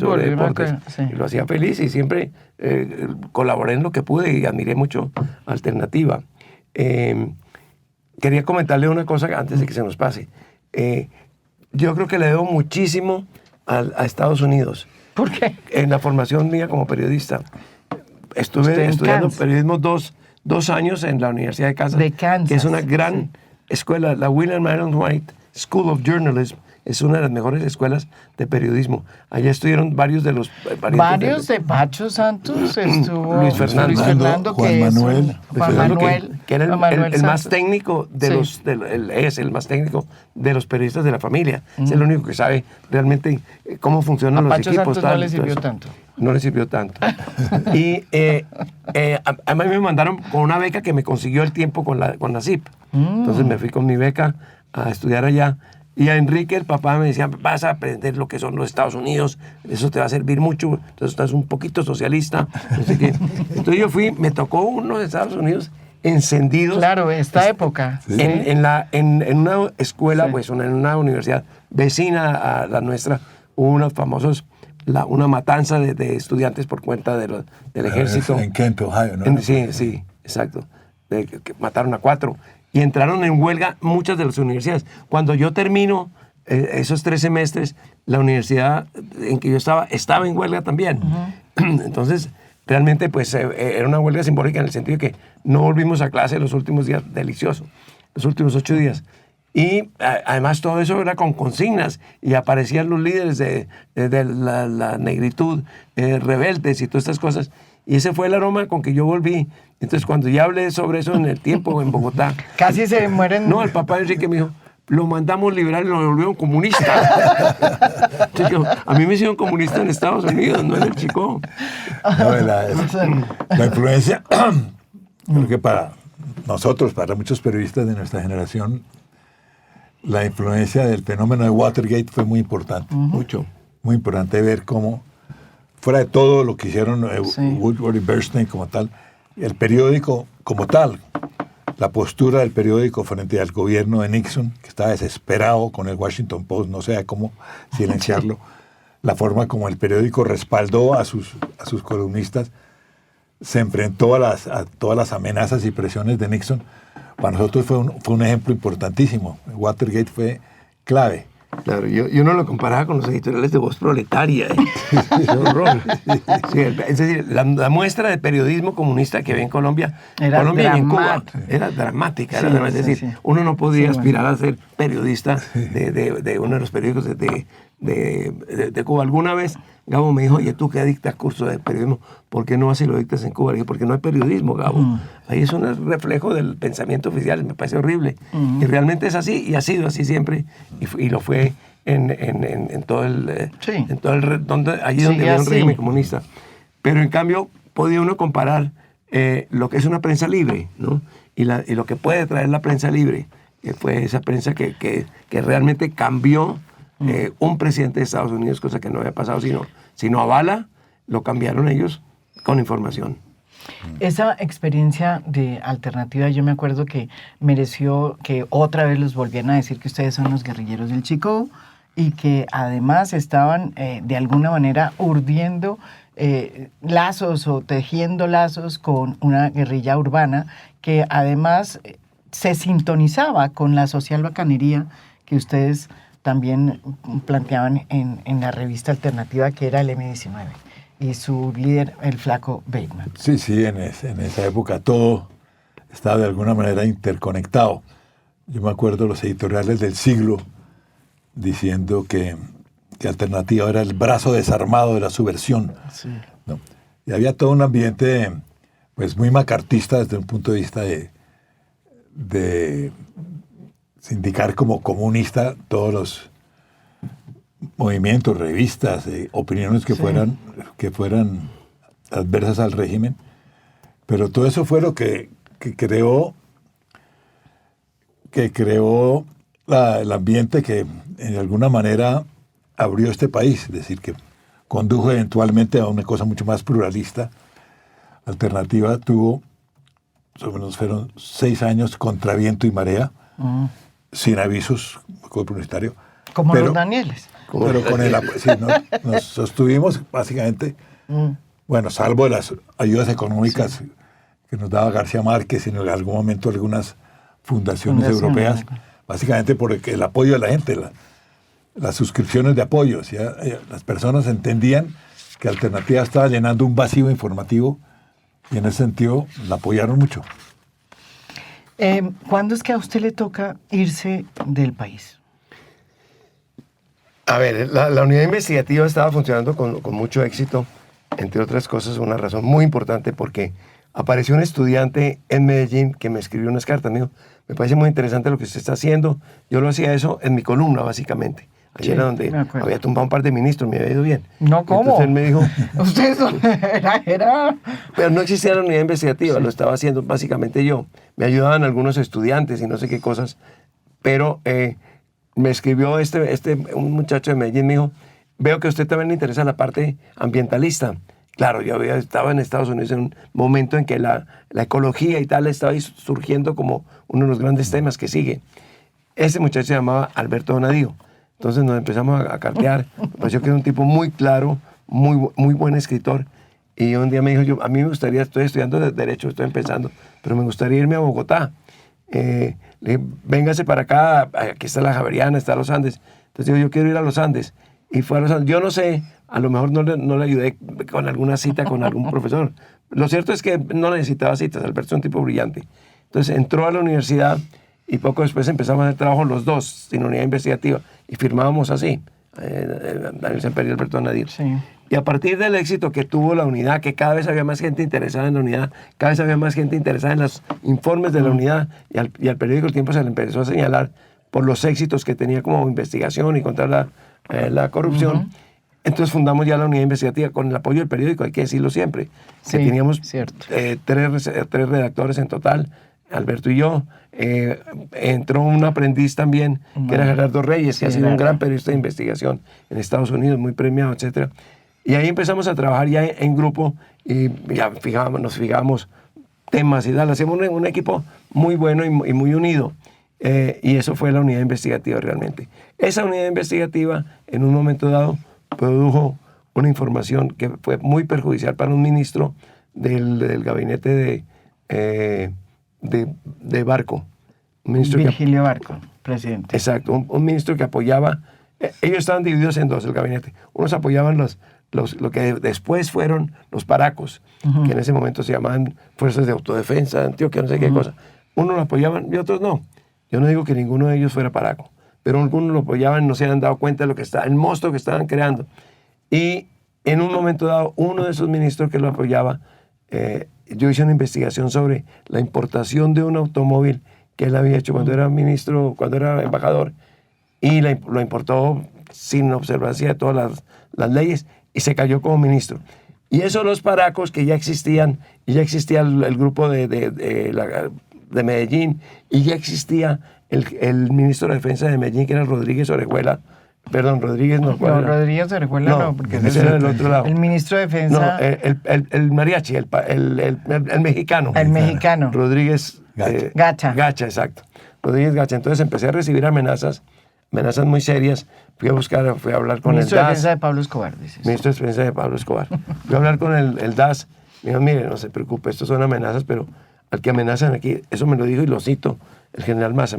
sobre deportes. Y lo hacía feliz y siempre colaboré en lo que pude y admiré mucho Alternativa. Quería comentarle una cosa antes de que se nos pase. Yo creo que le debo muchísimo a Estados Unidos. ¿Por qué? En la formación mía como periodista. Estuve estudiando periodismo dos años en la Universidad de Kansas, que es una gran escuela, la William Marion White School of Journalism, es una de las mejores escuelas de periodismo. Allá estuvieron varios de los Varios de Pacho Santos, estuvo Luis Fernando, Juan que es Manuel. Juan Manuel, que era Juan Manuel el más Santos. técnico de Sí. es el más técnico de los periodistas de la familia. Es el único que sabe realmente cómo funcionan A los Pacho equipos. Santos no tal, le y todo sirvió eso. tanto. No le sirvió tanto. Y a mí me mandaron con una beca que me consiguió el tiempo con la CIP. Entonces me fui con mi beca a estudiar allá. Y a Enrique, el papá, me decía, vas a aprender lo que son los Estados Unidos, eso te va a servir mucho, entonces estás un poquito socialista, no sé qué. Entonces yo fui, me tocó unos Estados Unidos encendidos. Claro, esta época. Sí. ¿sí? En una escuela, Sí. pues en una universidad vecina a la nuestra, hubo unos famosos, una matanza de estudiantes por cuenta del ejército. En Kent, Ohio, ¿no? Sí, exacto. Que mataron a 4. Y entraron en huelga muchas de las universidades. Cuando yo termino esos 3 semestres, la universidad en que yo estaba en huelga también. Entonces, realmente, pues, era una huelga simbólica en el sentido de que no volvimos a clase los últimos días, delicioso, los últimos 8 días. Y además todo eso era con consignas y aparecían los líderes de la negritud, rebeldes y todas estas cosas. Y ese fue el aroma con que yo volví. Entonces, cuando ya hablé sobre eso en el tiempo en Bogotá, Casi se mueren. no, el papá de Enrique me dijo, lo mandamos liberal y lo volvieron comunista. Entonces, a mí me hicieron comunista en Estados Unidos, no en el Chicó. No, la influencia, creo que para nosotros, para muchos periodistas de nuestra generación, la influencia del fenómeno de Watergate fue muy importante. Mucho. Muy importante ver cómo, fuera de todo lo que hicieron Sí. Woodward y Bernstein como tal, el periódico como tal, la postura del periódico frente al gobierno de Nixon, que estaba desesperado con el Washington Post, no sabía cómo silenciarlo, la forma como el periódico respaldó a sus columnistas, se enfrentó a todas las amenazas y presiones de Nixon. Para nosotros fue un ejemplo importantísimo. Watergate fue clave. Claro, yo no lo comparaba con los editoriales de Voz Proletaria. Qué horror. Sí, es decir, la muestra de periodismo comunista que había en Colombia, Era Colombia y en Cuba, dramática. era dramática. Sí, Es decir, sí. uno no podía Sí, aspirar a ser periodista de uno de los periódicos de Cuba. Alguna vez Gabo me dijo, oye, tú que dictas curso de periodismo, ¿por qué no así lo dictas en Cuba? Le dije, porque no hay periodismo, Gabo. Ahí es un reflejo del pensamiento oficial, me parece horrible. Y realmente es así, y ha sido así siempre, y lo fue en todo el... Sí. en todo allí Sigue donde había un así. régimen comunista. Pero en cambio, podía uno comparar lo que es una prensa libre, ¿no? Y lo que puede traer la prensa libre, que fue esa prensa que realmente cambió un presidente de Estados Unidos, cosa que no había pasado, sino a bala, lo cambiaron ellos con información. Esa experiencia de alternativa, yo me acuerdo que mereció que otra vez los volvieran a decir que ustedes son los guerrilleros del Chicó y que además estaban de alguna manera urdiendo lazos o tejiendo lazos con una guerrilla urbana que además se sintonizaba con la social bacanería que ustedes también planteaban en la revista alternativa que era el M19 y su líder, el flaco Bateman. Sí, en esa época todo estaba de alguna manera interconectado. Yo me acuerdo los editoriales del Siglo diciendo que Alternativa era el brazo desarmado de la subversión. Sí. ¿No? Y había todo un ambiente pues muy macartista desde un punto de vista de sindicar como comunista todos los movimientos, revistas, opiniones que fueran adversas al régimen. Pero todo eso fue lo que creó el ambiente que en alguna manera abrió este país, es decir, que condujo eventualmente a una cosa mucho más pluralista. Alternativa tuvo, fueron 6 años contra viento y marea, sin avisos, publicitario. Como los Danieles. Pero con el sí, nos sostuvimos básicamente, bueno, salvo las ayudas económicas que nos daba García Márquez y en algún momento algunas fundaciones europeas, básicamente por el apoyo de la gente, las suscripciones de apoyo. ¿Sí? Las personas entendían que Alternativa estaba llenando un vacío informativo y en ese sentido la apoyaron mucho. ¿Cuándo es que a usted le toca irse del país? A ver, la unidad investigativa estaba funcionando con mucho éxito, entre otras cosas, una razón muy importante porque apareció un estudiante en Medellín que me escribió unas cartas. Me dijo, me parece muy interesante lo que usted está haciendo. Yo lo hacía eso en mi columna, básicamente. Allí Sí, era donde me acuerdo. había tumbado un par de ministros, me había ido bien. No, ¿cómo? Entonces él me dijo, Ustedes era... pero no existía la unidad investigativa, lo estaba haciendo básicamente yo. Me ayudaban algunos estudiantes y no sé qué cosas, pero me escribió un muchacho de Medellín, me dijo, veo que a usted también le interesa la parte ambientalista. Claro, yo estaba en Estados Unidos en un momento en que la ecología y tal estaba ahí surgiendo como uno de los grandes temas que sigue. Ese muchacho se llamaba Alberto Donadío. Entonces nos empezamos a cartear. Me pareció que era un tipo muy claro, muy buen escritor. Y un día me dijo, a mí me gustaría, estoy estudiando Derecho, estoy empezando, pero me gustaría irme a Bogotá. Le dije, véngase para acá, aquí está la Javeriana, está los Andes. Entonces digo, yo quiero ir a los Andes. Y fue a los Andes. Yo no sé, a lo mejor no le ayudé con alguna cita con algún profesor. Lo cierto es que no necesitaba citas, Alberto es un tipo brillante. Entonces entró a la universidad y poco después empezamos a hacer trabajo los dos, sin unidad investigativa, y firmábamos así, Daniel Semper y Alberto Donadío. Sí. Y a partir del éxito que tuvo la unidad, que cada vez había más gente interesada en la unidad, cada vez había más gente interesada en los informes de la unidad, y al periódico El Tiempo se le empezó a señalar por los éxitos que tenía como investigación y contra la corrupción. Entonces fundamos ya la unidad investigativa con el apoyo del periódico, hay que decirlo siempre. Sí, que teníamos cierto. tres redactores en total, Alberto y yo. Entró un aprendiz también, que era Gerardo Reyes, que ha sido un gran periodista de investigación en Estados Unidos, muy premiado, etc. Y ahí empezamos a trabajar ya en grupo y ya nos fijábamos temas y tal. Hacíamos un equipo muy bueno y muy unido. Y eso fue la unidad investigativa realmente. Esa unidad investigativa, en un momento dado, produjo una información que fue muy perjudicial para un ministro del gabinete de Barco. Un ministro Virgilio Barco, presidente. Exacto, un ministro que apoyaba, ellos estaban divididos en dos, el gabinete. Unos apoyaban lo que después fueron los paracos, que en ese momento se llamaban Fuerzas de Autodefensa de Antioquia, no sé qué cosa. Unos lo apoyaban y otros no. Yo no digo que ninguno de ellos fuera paraco, pero algunos lo apoyaban y no se habían dado cuenta de lo que el monstruo que estaban creando. Y en un momento dado, uno de esos ministros que lo apoyaba, yo hice una investigación sobre la importación de un automóvil que él había hecho cuando era ministro, cuando era embajador, y lo importó sin observancia de todas las leyes y se cayó como ministro. Y eso los paracos que ya existían, y ya existía el grupo de Medellín, y ya existía el ministro de Defensa de Medellín, que era Rodríguez Orejuela. Perdón, Rodríguez no. No, Rodríguez Orejuela no, porque ese era del otro lado. El ministro de Defensa. No, el mariachi, el mexicano. El mexicano. Rodríguez Gacha. Gacha, exacto. Rodríguez Gacha. Entonces empecé a recibir amenazas muy serias. Fui a hablar con Ministro el de DAS. Defensa de Pablo Escobar, dices. Ministro de Defensa de Pablo Escobar. Fui a hablar con el DAS. Me dijo, mire, no se preocupe, estos son amenazas, pero al que amenazan aquí, eso me lo dijo y lo cito, el general Maza.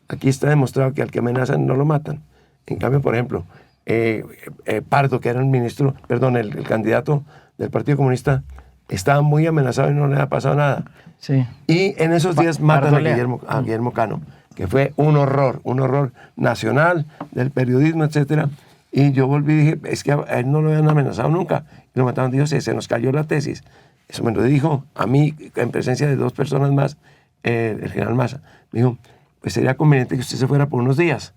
Aquí está demostrado que al que amenazan no lo matan. En cambio, por ejemplo, Pardo, que era el candidato del Partido Comunista, estaba muy amenazado y no le ha pasado nada. Sí. Y en esos días matan Pardo a Guillermo Cano, que fue un horror nacional del periodismo, etcétera. Y yo volví y dije, es que a él no lo habían amenazado nunca. Y lo mataron, dijo, se nos cayó la tesis. Eso me lo dijo a mí, en presencia de dos personas más, el general Maza. Me dijo, pues sería conveniente que usted se fuera por unos días.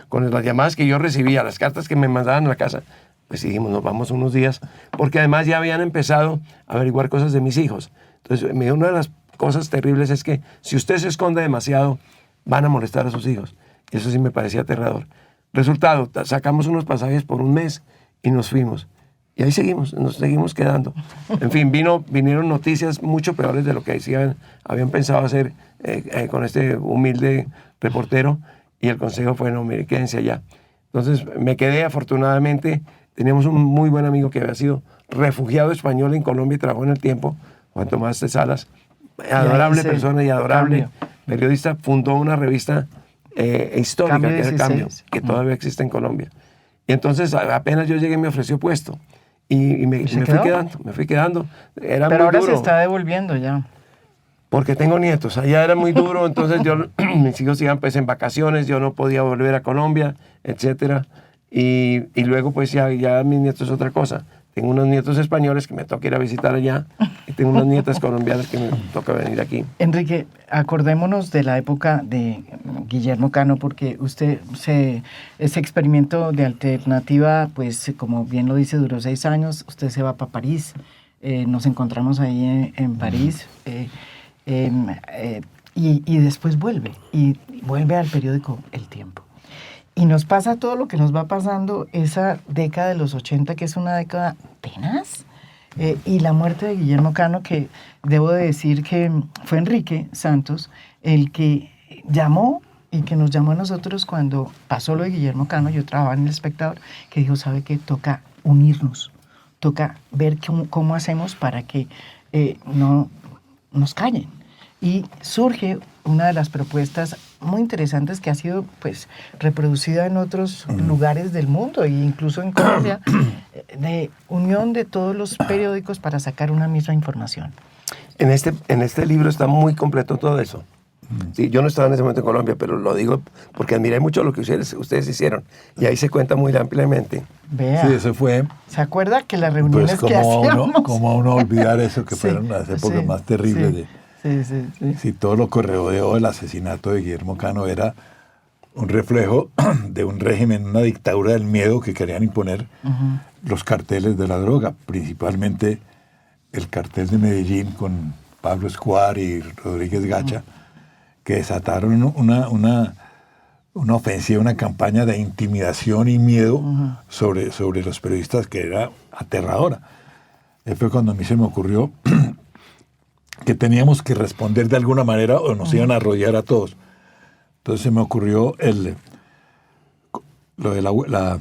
Con las llamadas que yo recibía, las cartas que me mandaban a la casa, pues dijimos, nos vamos unos días, porque además ya habían empezado a averiguar cosas de mis hijos. Entonces, una de las cosas terribles es que si usted se esconde demasiado, van a molestar a sus hijos. Y eso sí me parecía aterrador. Resultado, sacamos unos pasajes por un mes y nos fuimos. Y ahí nos seguimos quedando. En fin, vinieron noticias mucho peores de lo que habían pensado hacer con este humilde reportero, y el consejo fue, no, mire, quédense allá. Entonces me quedé, afortunadamente. Teníamos un muy buen amigo que había sido refugiado español en Colombia y trabajó en El Tiempo, Juan Tomás de Salas, adorable persona y adorable periodista. Fundó una revista histórica, Cambio que es El 16. Cambio, que todavía existe en Colombia. Y entonces apenas yo llegué me ofreció puesto. Y me fui quedando. Era Pero muy ahora duro. se está devolviendo ya. Porque tengo nietos. Allá era muy duro, entonces mis hijos iban pues en vacaciones, yo no podía volver a Colombia, etcétera. Y luego pues ya mis nietos es otra cosa. Tengo unos nietos españoles que me toca ir a visitar allá y tengo unas nietas colombianas que me toca venir aquí. Enrique, acordémonos de la época de Guillermo Cano, porque ese experimento de alternativa, pues como bien lo dice, duró 6 años. Usted se va para París, nos encontramos ahí en París y después vuelve al periódico El Tiempo. Y nos pasa todo lo que nos va pasando esa década de los 80, que es una década tenaz. Y la muerte de Guillermo Cano, que debo de decir que fue Enrique Santos el que llamó y que nos llamó a nosotros cuando pasó lo de Guillermo Cano. Yo trabajaba en El Espectador, que dijo, ¿sabe qué? Toca unirnos, toca ver cómo hacemos para que no nos callen. Y surge una de las propuestas muy interesantes que ha sido pues reproducida en otros lugares del mundo e incluso en Colombia, de unión de todos los periódicos para sacar una misma información. En este libro está muy completo todo eso. Sí, yo no estaba en ese momento en Colombia, pero lo digo porque admiré mucho lo que ustedes hicieron. Y ahí se cuenta muy ampliamente. Vea. Sí, eso fue. ¿Se acuerda que las reuniones Pues que hacíamos? como uno olvidar eso, que Sí, fueron las épocas sí, más terribles sí, de... Sí. Sí, todo lo que rodeó el asesinato de Guillermo Cano era un reflejo de un régimen, una dictadura del miedo que querían imponer los carteles de la droga, principalmente el cartel de Medellín con Pablo Escobar y Rodríguez Gacha, que desataron una ofensiva, una campaña de intimidación y miedo sobre los periodistas que era aterradora. Fue cuando a mí se me ocurrió que teníamos que responder de alguna manera o nos iban a arrollar a todos. Entonces se me ocurrió lo de la huelga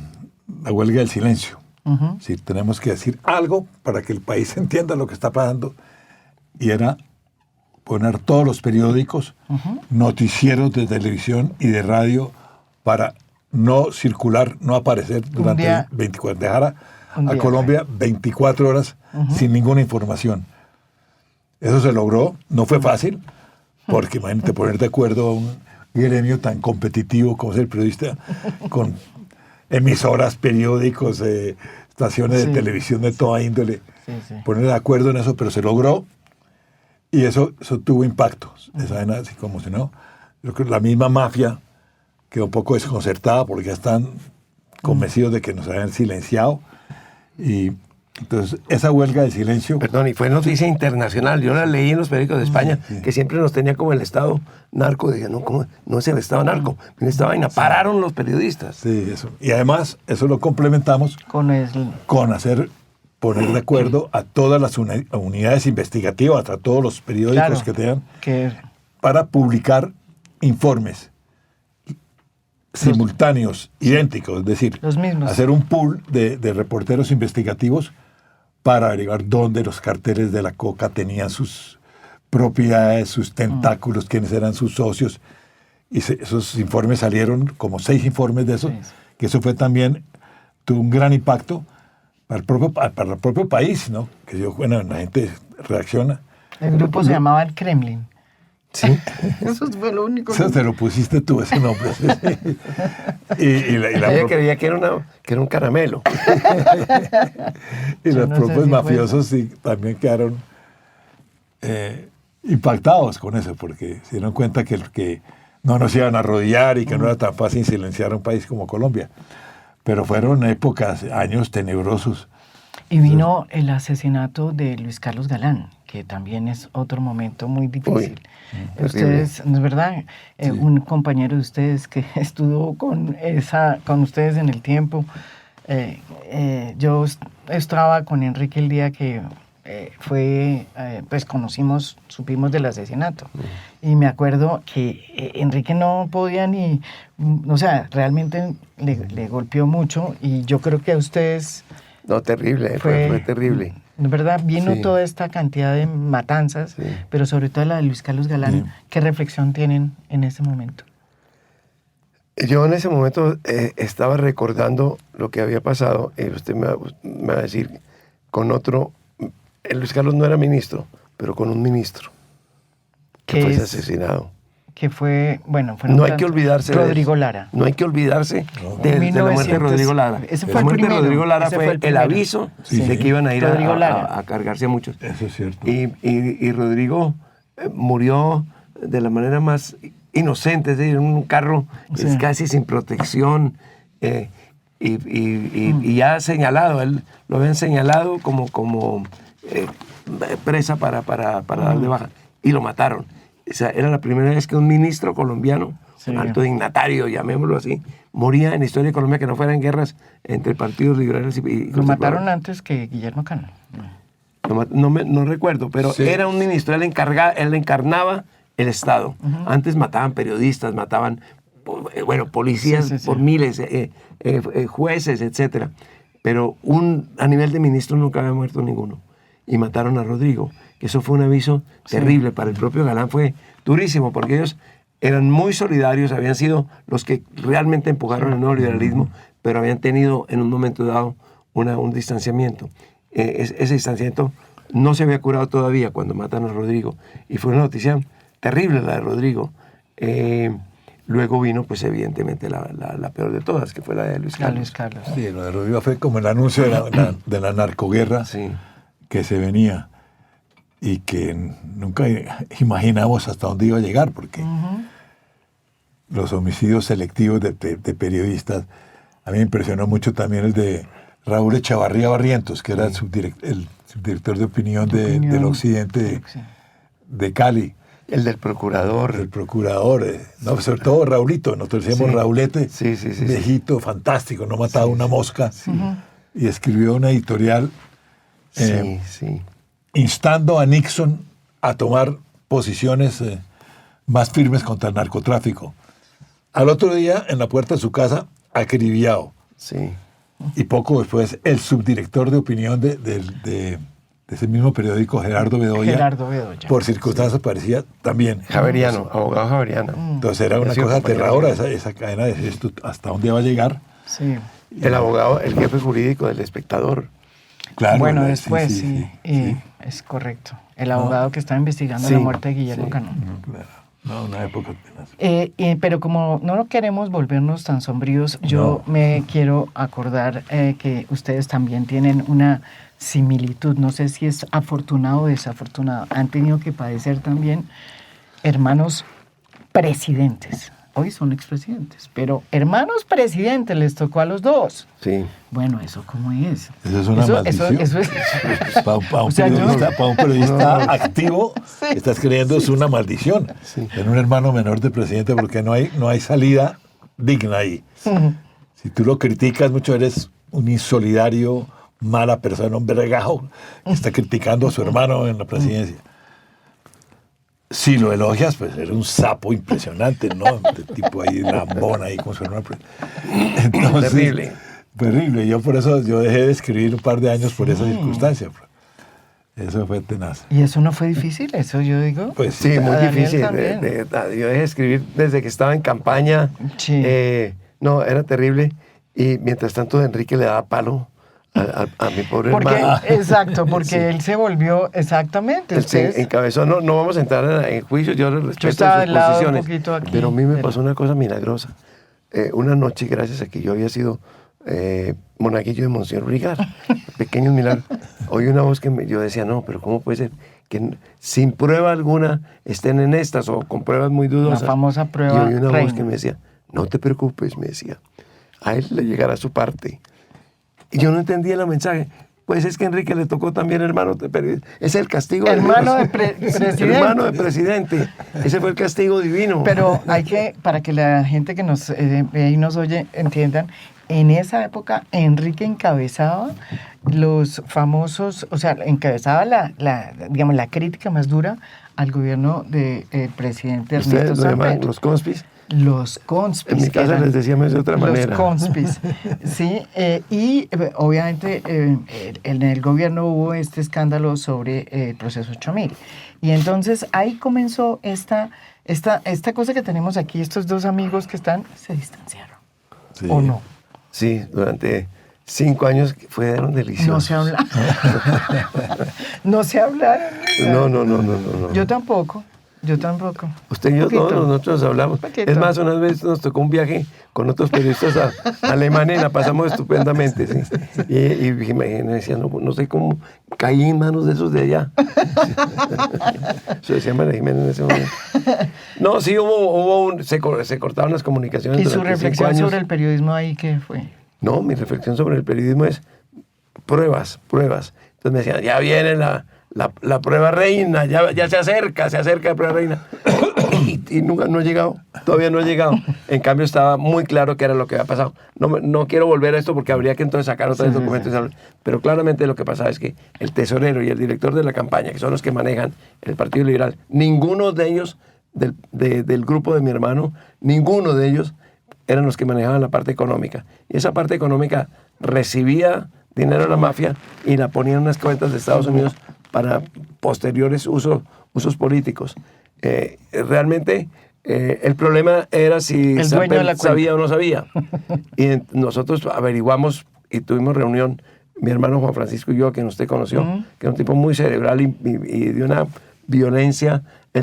del silencio. Sí, tenemos que decir algo para que el país entienda lo que está pasando. Y era poner todos los periódicos, noticieros de televisión y de radio para no circular, no aparecer durante 24 horas. Dejar a Colombia 24 horas sin ninguna información. Eso se logró, no fue fácil, porque imagínate poner de acuerdo a un gremio tan competitivo como es el periodista, con emisoras, periódicos, estaciones de televisión de toda índole, poner de acuerdo en eso, pero se logró y eso tuvo impacto. Esa vaina, así como si no, yo creo que la misma mafia quedó un poco desconcertada porque ya están convencidos de que nos habían silenciado y entonces, esa huelga de silencio... Perdón, y fue noticia internacional. Yo la leí en los periódicos de España, que siempre nos tenía como el Estado narco. Dije, no, ¿cómo? No es el Estado narco. En esta vaina pararon los periodistas. Sí, eso. Y además, eso lo complementamos con poner de acuerdo a todas las unidades investigativas, a todos los periódicos que tengan, para publicar informes simultáneos, idénticos, es decir, los mismos. Hacer un pool de reporteros investigativos para averiguar dónde los carteles de la coca tenían sus propiedades, sus tentáculos, quiénes eran sus socios. Y esos informes salieron, como 6 informes de esos, que eso fue también, tuvo un gran impacto para el propio país, ¿no? Que bueno, la gente reacciona. El grupo se llamaba El Kremlin. Sí. Eso fue lo único. Eso te lo pusiste tú, ese nombre. Ella creía que era un caramelo. Y los propios mafiosos sí, también quedaron impactados con eso, porque se dieron cuenta que no nos iban a arrodillar y que no era tan fácil silenciar a un país como Colombia. Pero fueron épocas, años tenebrosos. Y vino el asesinato de Luis Carlos Galán, que también es otro momento muy difícil. Ustedes, ¿no es verdad? Sí. Un compañero de ustedes que estuvo con ustedes en El Tiempo. Yo estaba con Enrique el día que pues supimos del asesinato. Y me acuerdo que Enrique no podía ni, o sea, realmente le golpeó mucho y yo creo que a ustedes... No, terrible, fue terrible. De verdad, vino toda esta cantidad de matanzas, pero sobre todo la de Luis Carlos Galán. ¿Qué reflexión tienen en ese momento? Yo en ese momento estaba recordando lo que había pasado y usted me va a decir con otro... Luis Carlos no era ministro, pero con un ministro. que fue es- asesinado. que fue, bueno, No hay que olvidarse de Rodrigo eso. Lara. No hay que olvidarse de la 1900, muerte de Rodrigo Lara. ese fue La el muerte de primero, Rodrigo Lara ese fue fue el el primero. aviso Sí, de sí. que iban a ir Rodrigo Lara. a cargarse a muchos. Eso es cierto. Y Rodrigo murió de la manera más inocente, es decir, en un carro Sí. casi sin protección y ya señalado, él lo habían señalado como presa para dar de baja y lo mataron. O sea, era la primera vez que un ministro colombiano, Sí. un alto dignatario, llamémoslo así, moría en la historia de Colombia, que no fueran guerras entre partidos liberales y Lo conservadores. mataron antes que Guillermo Cano. No recuerdo, pero Sí. era un ministro, él encarnaba el Estado. Antes mataban periodistas, mataban policías Sí, sí, sí. por miles, jueces, etcétera. Pero a nivel de ministro nunca había muerto ninguno. Y mataron a Rodrigo, que eso fue un aviso terrible. Para el propio Galán fue durísimo, porque ellos eran muy solidarios, habían sido los que realmente empujaron el neoliberalismo, pero habían tenido en un momento dado un distanciamiento. Ese distanciamiento no se había curado todavía cuando matan a Rodrigo. Y fue una noticia terrible la de Rodrigo. Luego vino, pues evidentemente, la peor de todas, que fue la de Luis A Carlos. Luis Carlos. Sí, lo de Rodrigo fue como el anuncio de la narcoguerra Sí. que se venía y que nunca imaginamos hasta dónde iba a llegar, porque los homicidios selectivos de periodistas, a mí me impresionó mucho también el de Raúl Echavarría Barrientos, que era el subdirector de opinión del occidente de Cali. El del procurador. El procurador, no, sobre todo Raulito, nosotros decíamos Sí. Raulete, Sí, sí, sí, viejito, fantástico, no mataba una mosca, y escribió una editorial Sí, sí. instando a Nixon a tomar posiciones más firmes contra el narcotráfico. Al otro día, en la puerta de su casa, acribillado. Sí. Y poco después, el subdirector de opinión de ese mismo periódico, Gerardo Bedoya, por circunstancias parecía también. Javeriano, abogado Javeriano. Entonces era una Ha sido cosa compañero aterradora mío. esa cadena de esto, hasta dónde va a llegar. Sí. El abogado, el jefe jurídico del Espectador. Claro, Bueno, sí, después, sí, sí, sí. Es correcto. El abogado que está investigando Sí, la muerte de Guillermo sí. Cano. Claro. No, una época tenaz. Pero como no queremos volvernos tan sombríos, yo me quiero acordar que ustedes también tienen una similitud. No sé si es afortunado o desafortunado. Han tenido que padecer también hermanos presidentes. Hoy son expresidentes, pero hermanos presidentes les tocó a los dos. Sí. Bueno, ¿eso cómo es? Eso es una maldición. Eso es... Para un O sea, periodista activo, estás creyendo es una maldición. Sí. En un hermano menor de presidente, porque no hay salida digna ahí. Si tú lo criticas mucho, eres un insolidario, mala persona, un vergajo que está criticando a su hermano en la presidencia. Si lo elogias, pues eres un sapo impresionante, ¿no? De tipo ahí, lambón ahí con su hermano. Entonces, Terrible. Terrible. Yo por eso dejé de escribir un par de años por esa circunstancia. Eso fue tenaz. ¿Y eso no fue difícil? Eso yo digo. Pues Sí, muy A Daniel difícil. también. Yo dejé de escribir desde que estaba en campaña. Sí. No, era terrible. Y mientras tanto, Enrique le daba palo a mi pobre Porque, hermano. exacto, porque él se volvió exactamente. Él se Ustedes, encabezó. No vamos a entrar en juicio, yo le respeto estaba sus del lado un posiciones. poquito aquí, Pero a mí me pero- pasó una cosa milagrosa. Una noche, gracias a que yo había sido monaguillo de Monseñor Brigar, pequeños milagros, oí una voz que yo decía, no, pero ¿cómo puede ser que sin prueba alguna estén en estas o con pruebas muy dudosas? La famosa prueba Y oí una voz Reina. que me decía, no te preocupes, me decía, a él le llegará su parte. Y yo no entendía el mensaje. Pues es que a Enrique le tocó también hermano de periodista. Es el castigo Hermano Dios. de presidente. Hermano de presidente. Ese fue el castigo divino. Pero hay que, para que la gente que nos ve y nos oye entiendan, en esa época Enrique encabezaba los famosos, o sea, encabezaba digamos, la crítica más dura al gobierno del presidente Ernesto Ustedes lo llaman Samper. los conspis. Los conspis. En mi que casa eran les decíamos de otra manera. Los conspis, sí. Y obviamente en el gobierno hubo este escándalo sobre el proceso 8000. Y entonces ahí comenzó esta cosa que tenemos aquí, estos dos amigos que se distanciaron. Sí. ¿O no? Sí, durante 5 años fueron deliciosos. No se hablaron. No se hablaron. No. Yo tampoco. Yo tampoco. Usted y yo, Poquito. todos nosotros hablamos. Poquito. Es más, unas veces nos tocó un viaje con otros periodistas a Alemania y la pasamos estupendamente, ¿sí? Y me decía, no sé cómo caí en manos de esos de allá. Eso decía María Jiménez en ese momento. No, sí, se cortaban las comunicaciones. ¿Y su durante 5 reflexión años. sobre el periodismo ahí qué fue? No, mi reflexión sobre el periodismo es pruebas. Entonces me decían, ya viene la prueba reina, ya se acerca la prueba reina. y nunca, no ha llegado, todavía no ha llegado. En cambio estaba muy claro qué era lo que había pasado. No quiero volver a esto porque habría que entonces sacar otros documentos. Sí. Pero claramente lo que pasaba es que el tesorero y el director de la campaña, que son los que manejan el Partido Liberal, ninguno de ellos, del grupo de mi hermano, ninguno de ellos eran los que manejaban la parte económica. Y esa parte económica recibía dinero de la mafia y la ponían en unas cuentas de Estados Unidos para posteriores usos políticos. Realmente el problema era si Samper sabía o no sabía. Y nosotros averiguamos y tuvimos reunión, mi hermano Juan Francisco y yo, quien usted conoció, que era un tipo muy cerebral y de una violencia.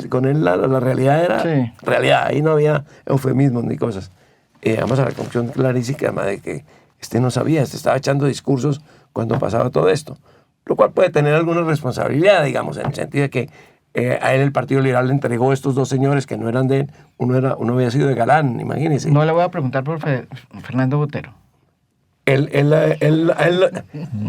Con él la realidad era realidad, ahí no había eufemismos ni cosas. Llegamos a la conclusión clarísima de que no sabía, estaba echando discursos cuando pasaba todo esto, lo cual puede tener alguna responsabilidad, digamos, en el sentido de que a él el Partido Liberal le entregó estos dos señores que no eran de él, uno había sido de Galán, imagínese. No le voy a preguntar por Fernando Botero. Él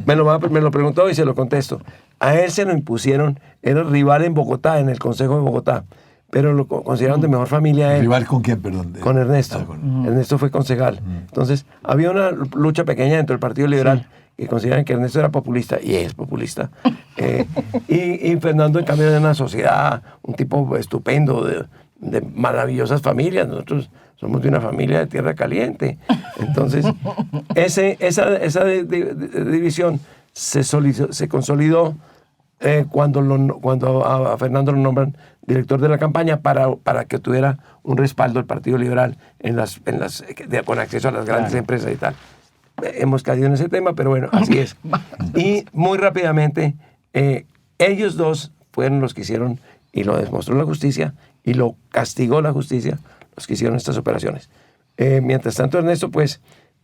me lo preguntó y se lo contesto. A él se lo impusieron, era rival en Bogotá, en el Consejo de Bogotá, pero lo consideraron de mejor familia a él. ¿Rival con quién, perdón? Con Ernesto. Ernesto fue concejal. Entonces, había una lucha pequeña dentro del Partido Liberal que consideran que Ernesto era populista, y es populista. Y Fernando, en cambio, era una sociedad, un tipo estupendo, de maravillosas familias. Nosotros somos de una familia de tierra caliente. Entonces, esa división se consolidó cuando a Fernando lo nombran director de la campaña para que tuviera un respaldo del Partido Liberal con acceso a las grandes empresas y tal. Hemos caído en ese tema, pero bueno, así es. Y muy rápidamente, ellos dos fueron los que hicieron, y lo demostró la justicia, y lo castigó la justicia, los que hicieron estas operaciones. Mientras tanto, Ernesto, pues,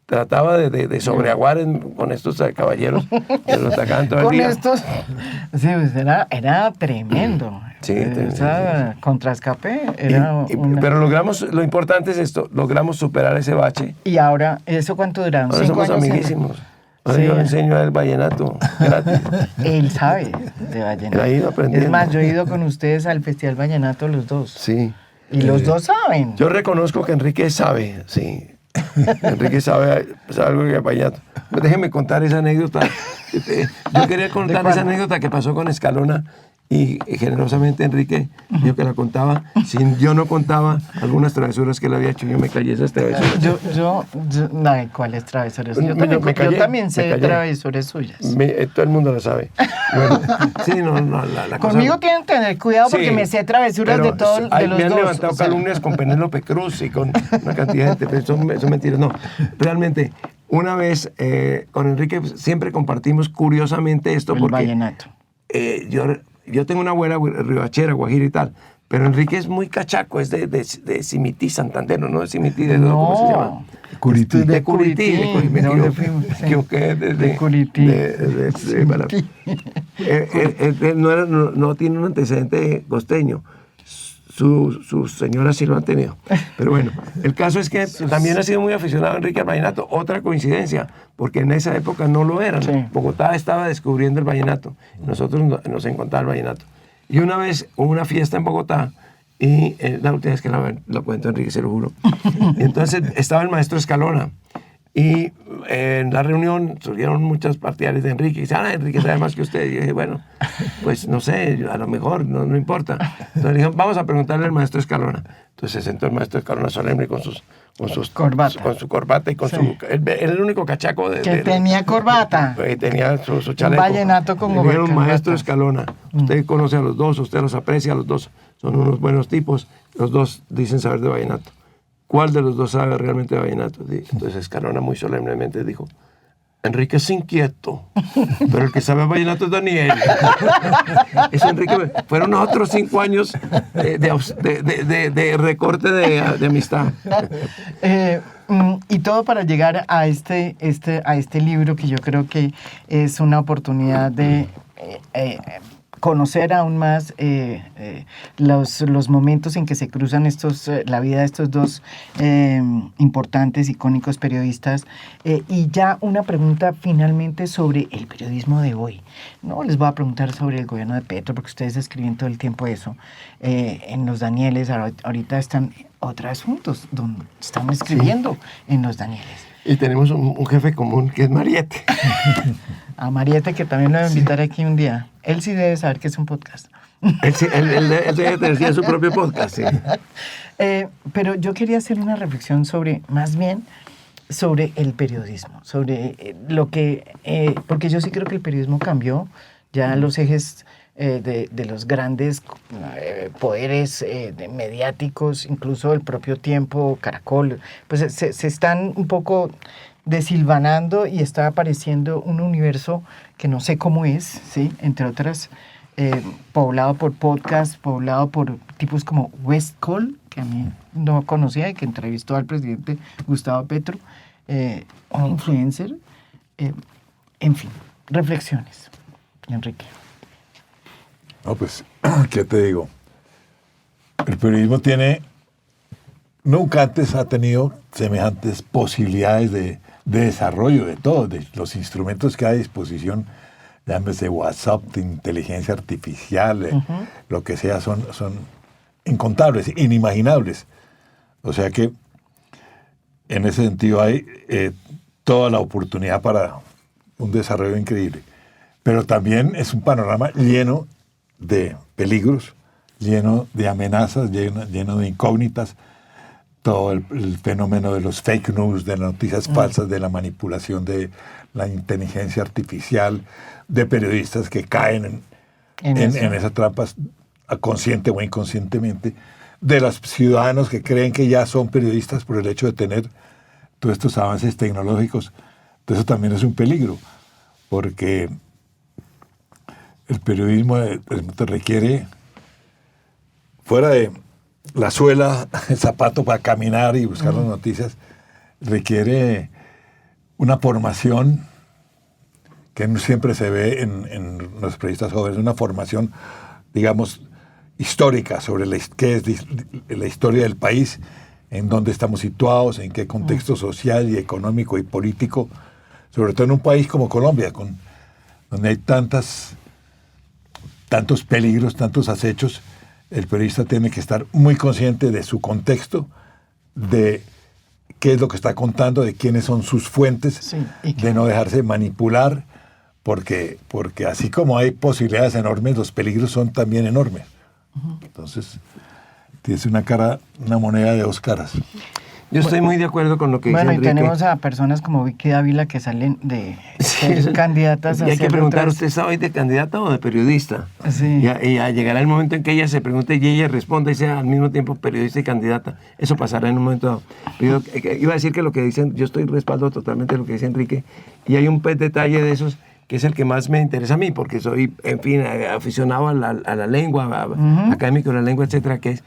trataba de sobreaguar con estos caballeros que lo atacaban todo el día. Con estos, sí, pues era tremendo. Sí, esa contraescape era pero lo importante es esto, logramos superar ese bache. Y ahora, ¿eso cuánto duraron? Ahora 5 somos años. amiguísimos. Ahora yo le enseño a él vallenato gratis. Él sabe de vallenato. Él ha ido aprendiendo. Es más, yo he ido con ustedes al Festival Vallenato los dos. Sí. Y los dos saben. Yo reconozco que Enrique sabe, sí. Enrique sabe algo de vallenato. Déjeme contar esa anécdota. Yo quería contar esa anécdota que pasó con Escalona y generosamente Enrique dijo que la contaba. Yo no contaba algunas travesuras que él había hecho. Yo me callé esas travesuras. No, ¿cuáles travesuras? Yo también sé travesuras suyas. Todo el mundo lo sabe. Bueno, sí, la cosa... Conmigo tienen que tener cuidado porque me sé travesuras de todos los dos. Me han levantado calumnias con Penélope Cruz y con una cantidad de gente, pero son mentiras. No, realmente, una vez con Enrique siempre compartimos curiosamente esto. El vallenato. Yo tengo una abuela ribachera, guajira y tal, pero Enrique es muy cachaco, es de Cimití, Santander, no de Cimití, ¿cómo se llama? Curití. De Curití. ¿De dónde fuimos? De Curití. No tiene un antecedente costeño. Sus señoras sí lo han tenido. Pero bueno, el caso es que también ha sido muy aficionado Enrique al vallenato. Otra coincidencia, porque en esa época no lo eran. Sí. Bogotá estaba descubriendo el vallenato. Nosotros nos encontraba el vallenato. Y una vez hubo una fiesta en Bogotá, y la última vez que lo cuento, Enrique, se lo juro. Y entonces estaba el maestro Escalona. Y en la reunión surgieron muchos partidarios de Enrique. Y dicen, Enrique sabe más que usted. Y yo dije, bueno, pues no sé, a lo mejor, no importa. Entonces dijeron, vamos a preguntarle al maestro Escalona. Entonces se sentó el maestro Escalona solemne con su corbata y con su... Era el único cachaco que tenía corbata. Tenía su chaleco. Un vallenato con corbata. Era un maestro Escalona. Usted conoce a los dos, usted los aprecia a los dos. Son unos buenos tipos. Los dos dicen saber de vallenato. ¿Cuál de los dos sabe realmente de vallenato? Entonces Escalona muy solemnemente dijo, Enrique es inquieto, pero el que sabe vallenato es Daniel. Eso, Enrique, fueron otros 5 años de recorte de amistad. Y todo para llegar a este libro, que yo creo que es una oportunidad de conocer aún más los momentos en que se cruzan la vida de estos dos importantes, icónicos periodistas. Y ya una pregunta finalmente sobre el periodismo de hoy. No les voy a preguntar sobre el gobierno de Petro, porque ustedes escriben todo el tiempo eso. En Los Danieles, ahorita están otros asuntos donde están escribiendo en Los Danieles. Y tenemos un jefe común que es Mariette. A Mariette, que también lo voy a invitar aquí un día. Él sí debe saber que es un podcast. Él debe tener su propio podcast, sí. Pero yo quería hacer una reflexión más bien sobre el periodismo, sobre lo que, porque yo sí creo que el periodismo cambió, ya los ejes de los grandes poderes mediáticos, incluso el propio Tiempo, Caracol, pues se están un poco desilvanando y está apareciendo un universo que no sé cómo es, ¿sí? Entre otras, poblado por podcasts, poblado por tipos como West Call, que a mí no conocía y que entrevistó al presidente Gustavo Petro, un influencer, en fin, reflexiones, Enrique. No, pues, ¿qué te digo? El periodismo nunca antes ha tenido semejantes posibilidades de desarrollo de todo, de los instrumentos que hay a disposición, llámese WhatsApp, de inteligencia artificial, lo que sea, son incontables, inimaginables. O sea que en ese sentido hay toda la oportunidad para un desarrollo increíble. Pero también es un panorama lleno de peligros, lleno de amenazas, lleno de incógnitas, todo el fenómeno de los fake news, de las noticias falsas, de la manipulación de la inteligencia artificial, de periodistas que caen en esas trampas consciente o inconscientemente, de los ciudadanos que creen que ya son periodistas por el hecho de tener todos estos avances tecnológicos. Entonces eso también es un peligro, porque el periodismo te requiere, fuera de la suela, el zapato para caminar y buscar las noticias, requiere una formación que no siempre se ve en los periodistas jóvenes, una formación, digamos, histórica sobre qué es la historia del país, en dónde estamos situados, en qué contexto social y económico y político, sobre todo en un país como Colombia, donde hay tantos peligros, tantos acechos. El periodista tiene que estar muy consciente de su contexto, de qué es lo que está contando, de quiénes son sus fuentes, sí, de no dejarse manipular, porque así como hay posibilidades enormes, los peligros son también enormes. Entonces, tienes una moneda de 2 caras. Yo estoy muy de acuerdo con lo que dice Enrique. Bueno, y tenemos a personas como Vicky Dávila que salen de ser candidatas a y hay que preguntar, ¿usted está hoy de candidata o de periodista? Sí. Y llegará el momento en que ella se pregunte y ella responda y sea al mismo tiempo periodista y candidata. Eso pasará en un momento. Yo iba a decir que lo que dicen, yo estoy respaldo totalmente lo que dice Enrique, y hay un detalle de esos que es el que más me interesa a mí, porque soy, en fin, aficionado a la lengua, académico de la lengua, etcétera, que es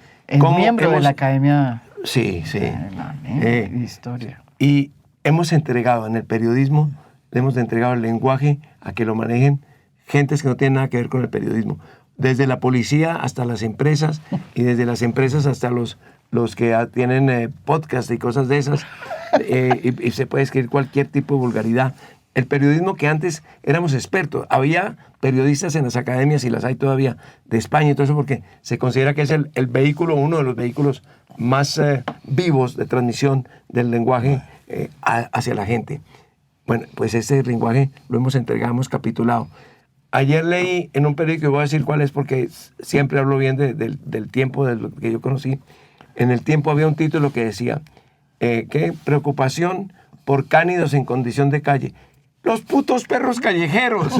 miembro de la Academia. Sí. De historia. Y hemos entregado en el periodismo, le hemos entregado el lenguaje a que lo manejen gentes que no tienen nada que ver con el periodismo. Desde la policía hasta las empresas, y desde las empresas hasta los que tienen podcast y cosas de esas, y se puede escribir cualquier tipo de vulgaridad. El periodismo que antes éramos expertos, había periodistas en las academias, y las hay todavía, de España y todo eso, porque se considera que es el vehículo, uno de los vehículos más vivos de transmisión del lenguaje hacia la gente. Bueno, pues ese lenguaje lo hemos entregado, hemos capitulado. Ayer leí en un periódico, y voy a decir cuál es porque siempre hablo bien del Tiempo, de lo que yo conocí. En el Tiempo había un título que decía, ¿qué? Preocupación por cánidos en condición de calle. Los putos perros callejeros.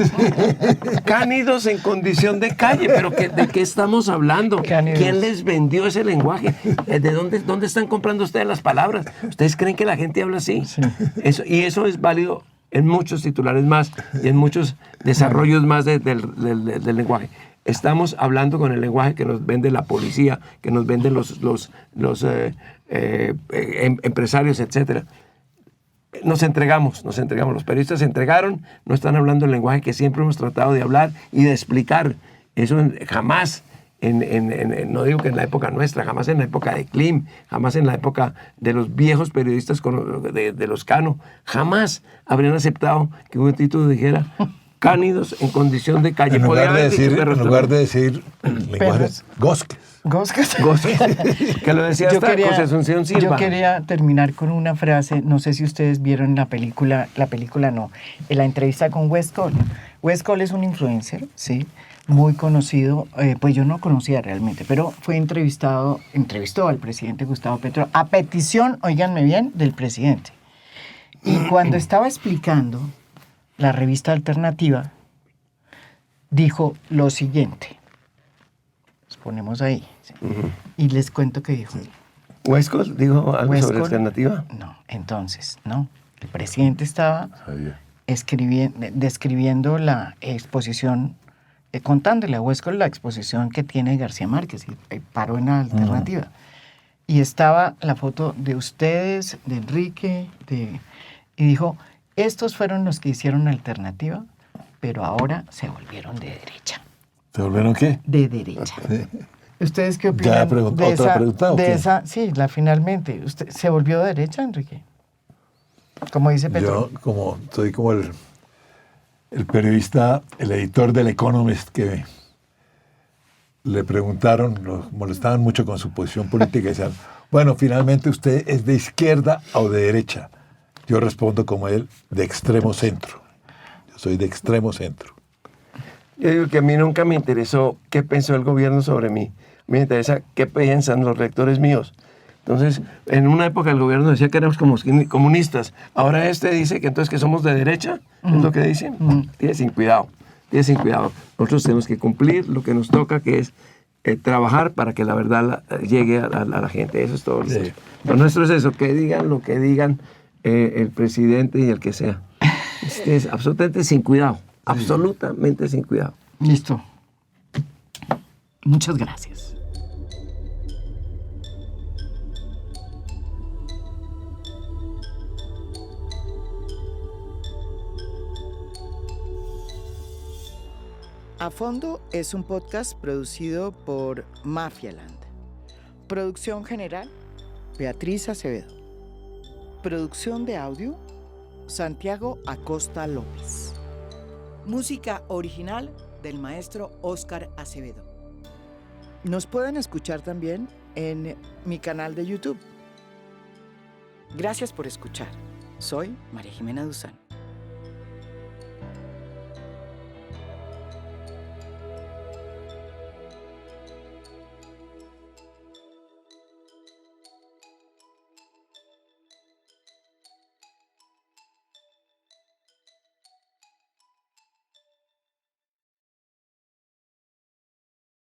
Cánidos en condición de calle. ¿Pero de qué estamos hablando? Cánidos. ¿Quién les vendió ese lenguaje? ¿De dónde están comprando ustedes las palabras? ¿Ustedes creen que la gente habla así? Sí. Eso es válido en muchos titulares más y en muchos desarrollos más del lenguaje. Estamos hablando con el lenguaje que nos vende la policía, que nos venden los empresarios, etc. Nos entregamos, los periodistas se entregaron, no están hablando el lenguaje que siempre hemos tratado de hablar y de explicar. Eso jamás, no digo que en la época nuestra, jamás en la época de Klim, jamás en la época de los viejos periodistas de los Cano, jamás habrían aceptado que un título dijera cánidos en condición de calle. En lugar de decir lenguajes, gosques. Gosques. Que lo decía hasta José Asunción Silva. Yo quería terminar con una frase, no sé si ustedes vieron la entrevista con Wes Cole. Wes Cole es un influencer, ¿sí? Muy conocido, pues yo no conocía realmente, pero entrevistó al presidente Gustavo Petro a petición, óiganme bien, del presidente. Y cuando estaba explicando la revista Alternativa, dijo lo siguiente. Los ponemos ahí. ¿Sí? Y les cuento qué dijo. ¿Westcott dijo algo sobre Alternativa? No, entonces, no. El presidente estaba describiendo la exposición, contándole a Westcott la exposición que tiene García Márquez, y paró en la Alternativa. Y estaba la foto de ustedes, de Enrique, y dijo, estos fueron los que hicieron Alternativa, pero ahora se volvieron de derecha. ¿Se volvieron qué? De derecha. Sí. ¿Ustedes qué opinan ¿Ya preguntó otra pregunta o qué? Sí, finalmente. ¿Usted se volvió de derecha, Enrique? Como dice Petro. Yo soy como el periodista, el editor del Economist, que le preguntaron, lo molestaban mucho con su posición política y decían, bueno, finalmente usted es de izquierda o de derecha. Yo respondo como él, de extremo centro. Yo soy de extremo centro. Yo digo que a mí nunca me interesó qué pensó el gobierno sobre mí. Me interesa qué piensan los lectores míos. Entonces, en una época el gobierno decía que éramos como comunistas. Ahora dice que entonces que somos de derecha, es lo que dicen. Tiene sin cuidado. Nosotros tenemos que cumplir lo que nos toca, que es trabajar para que la verdad llegue a la gente. Eso es todo. Sí. Lo nuestro es eso, que digan lo que digan el presidente y el que sea. Es absolutamente sin cuidado. Absolutamente sin cuidado. Listo. Muchas gracias. A Fondo es un podcast producido por Mafialand. Producción general, Beatriz Acevedo. Producción de audio, Santiago Acosta López. Música original del maestro Óscar Acevedo. Nos pueden escuchar también en mi canal de YouTube. Gracias por escuchar. Soy María Jimena Duzán.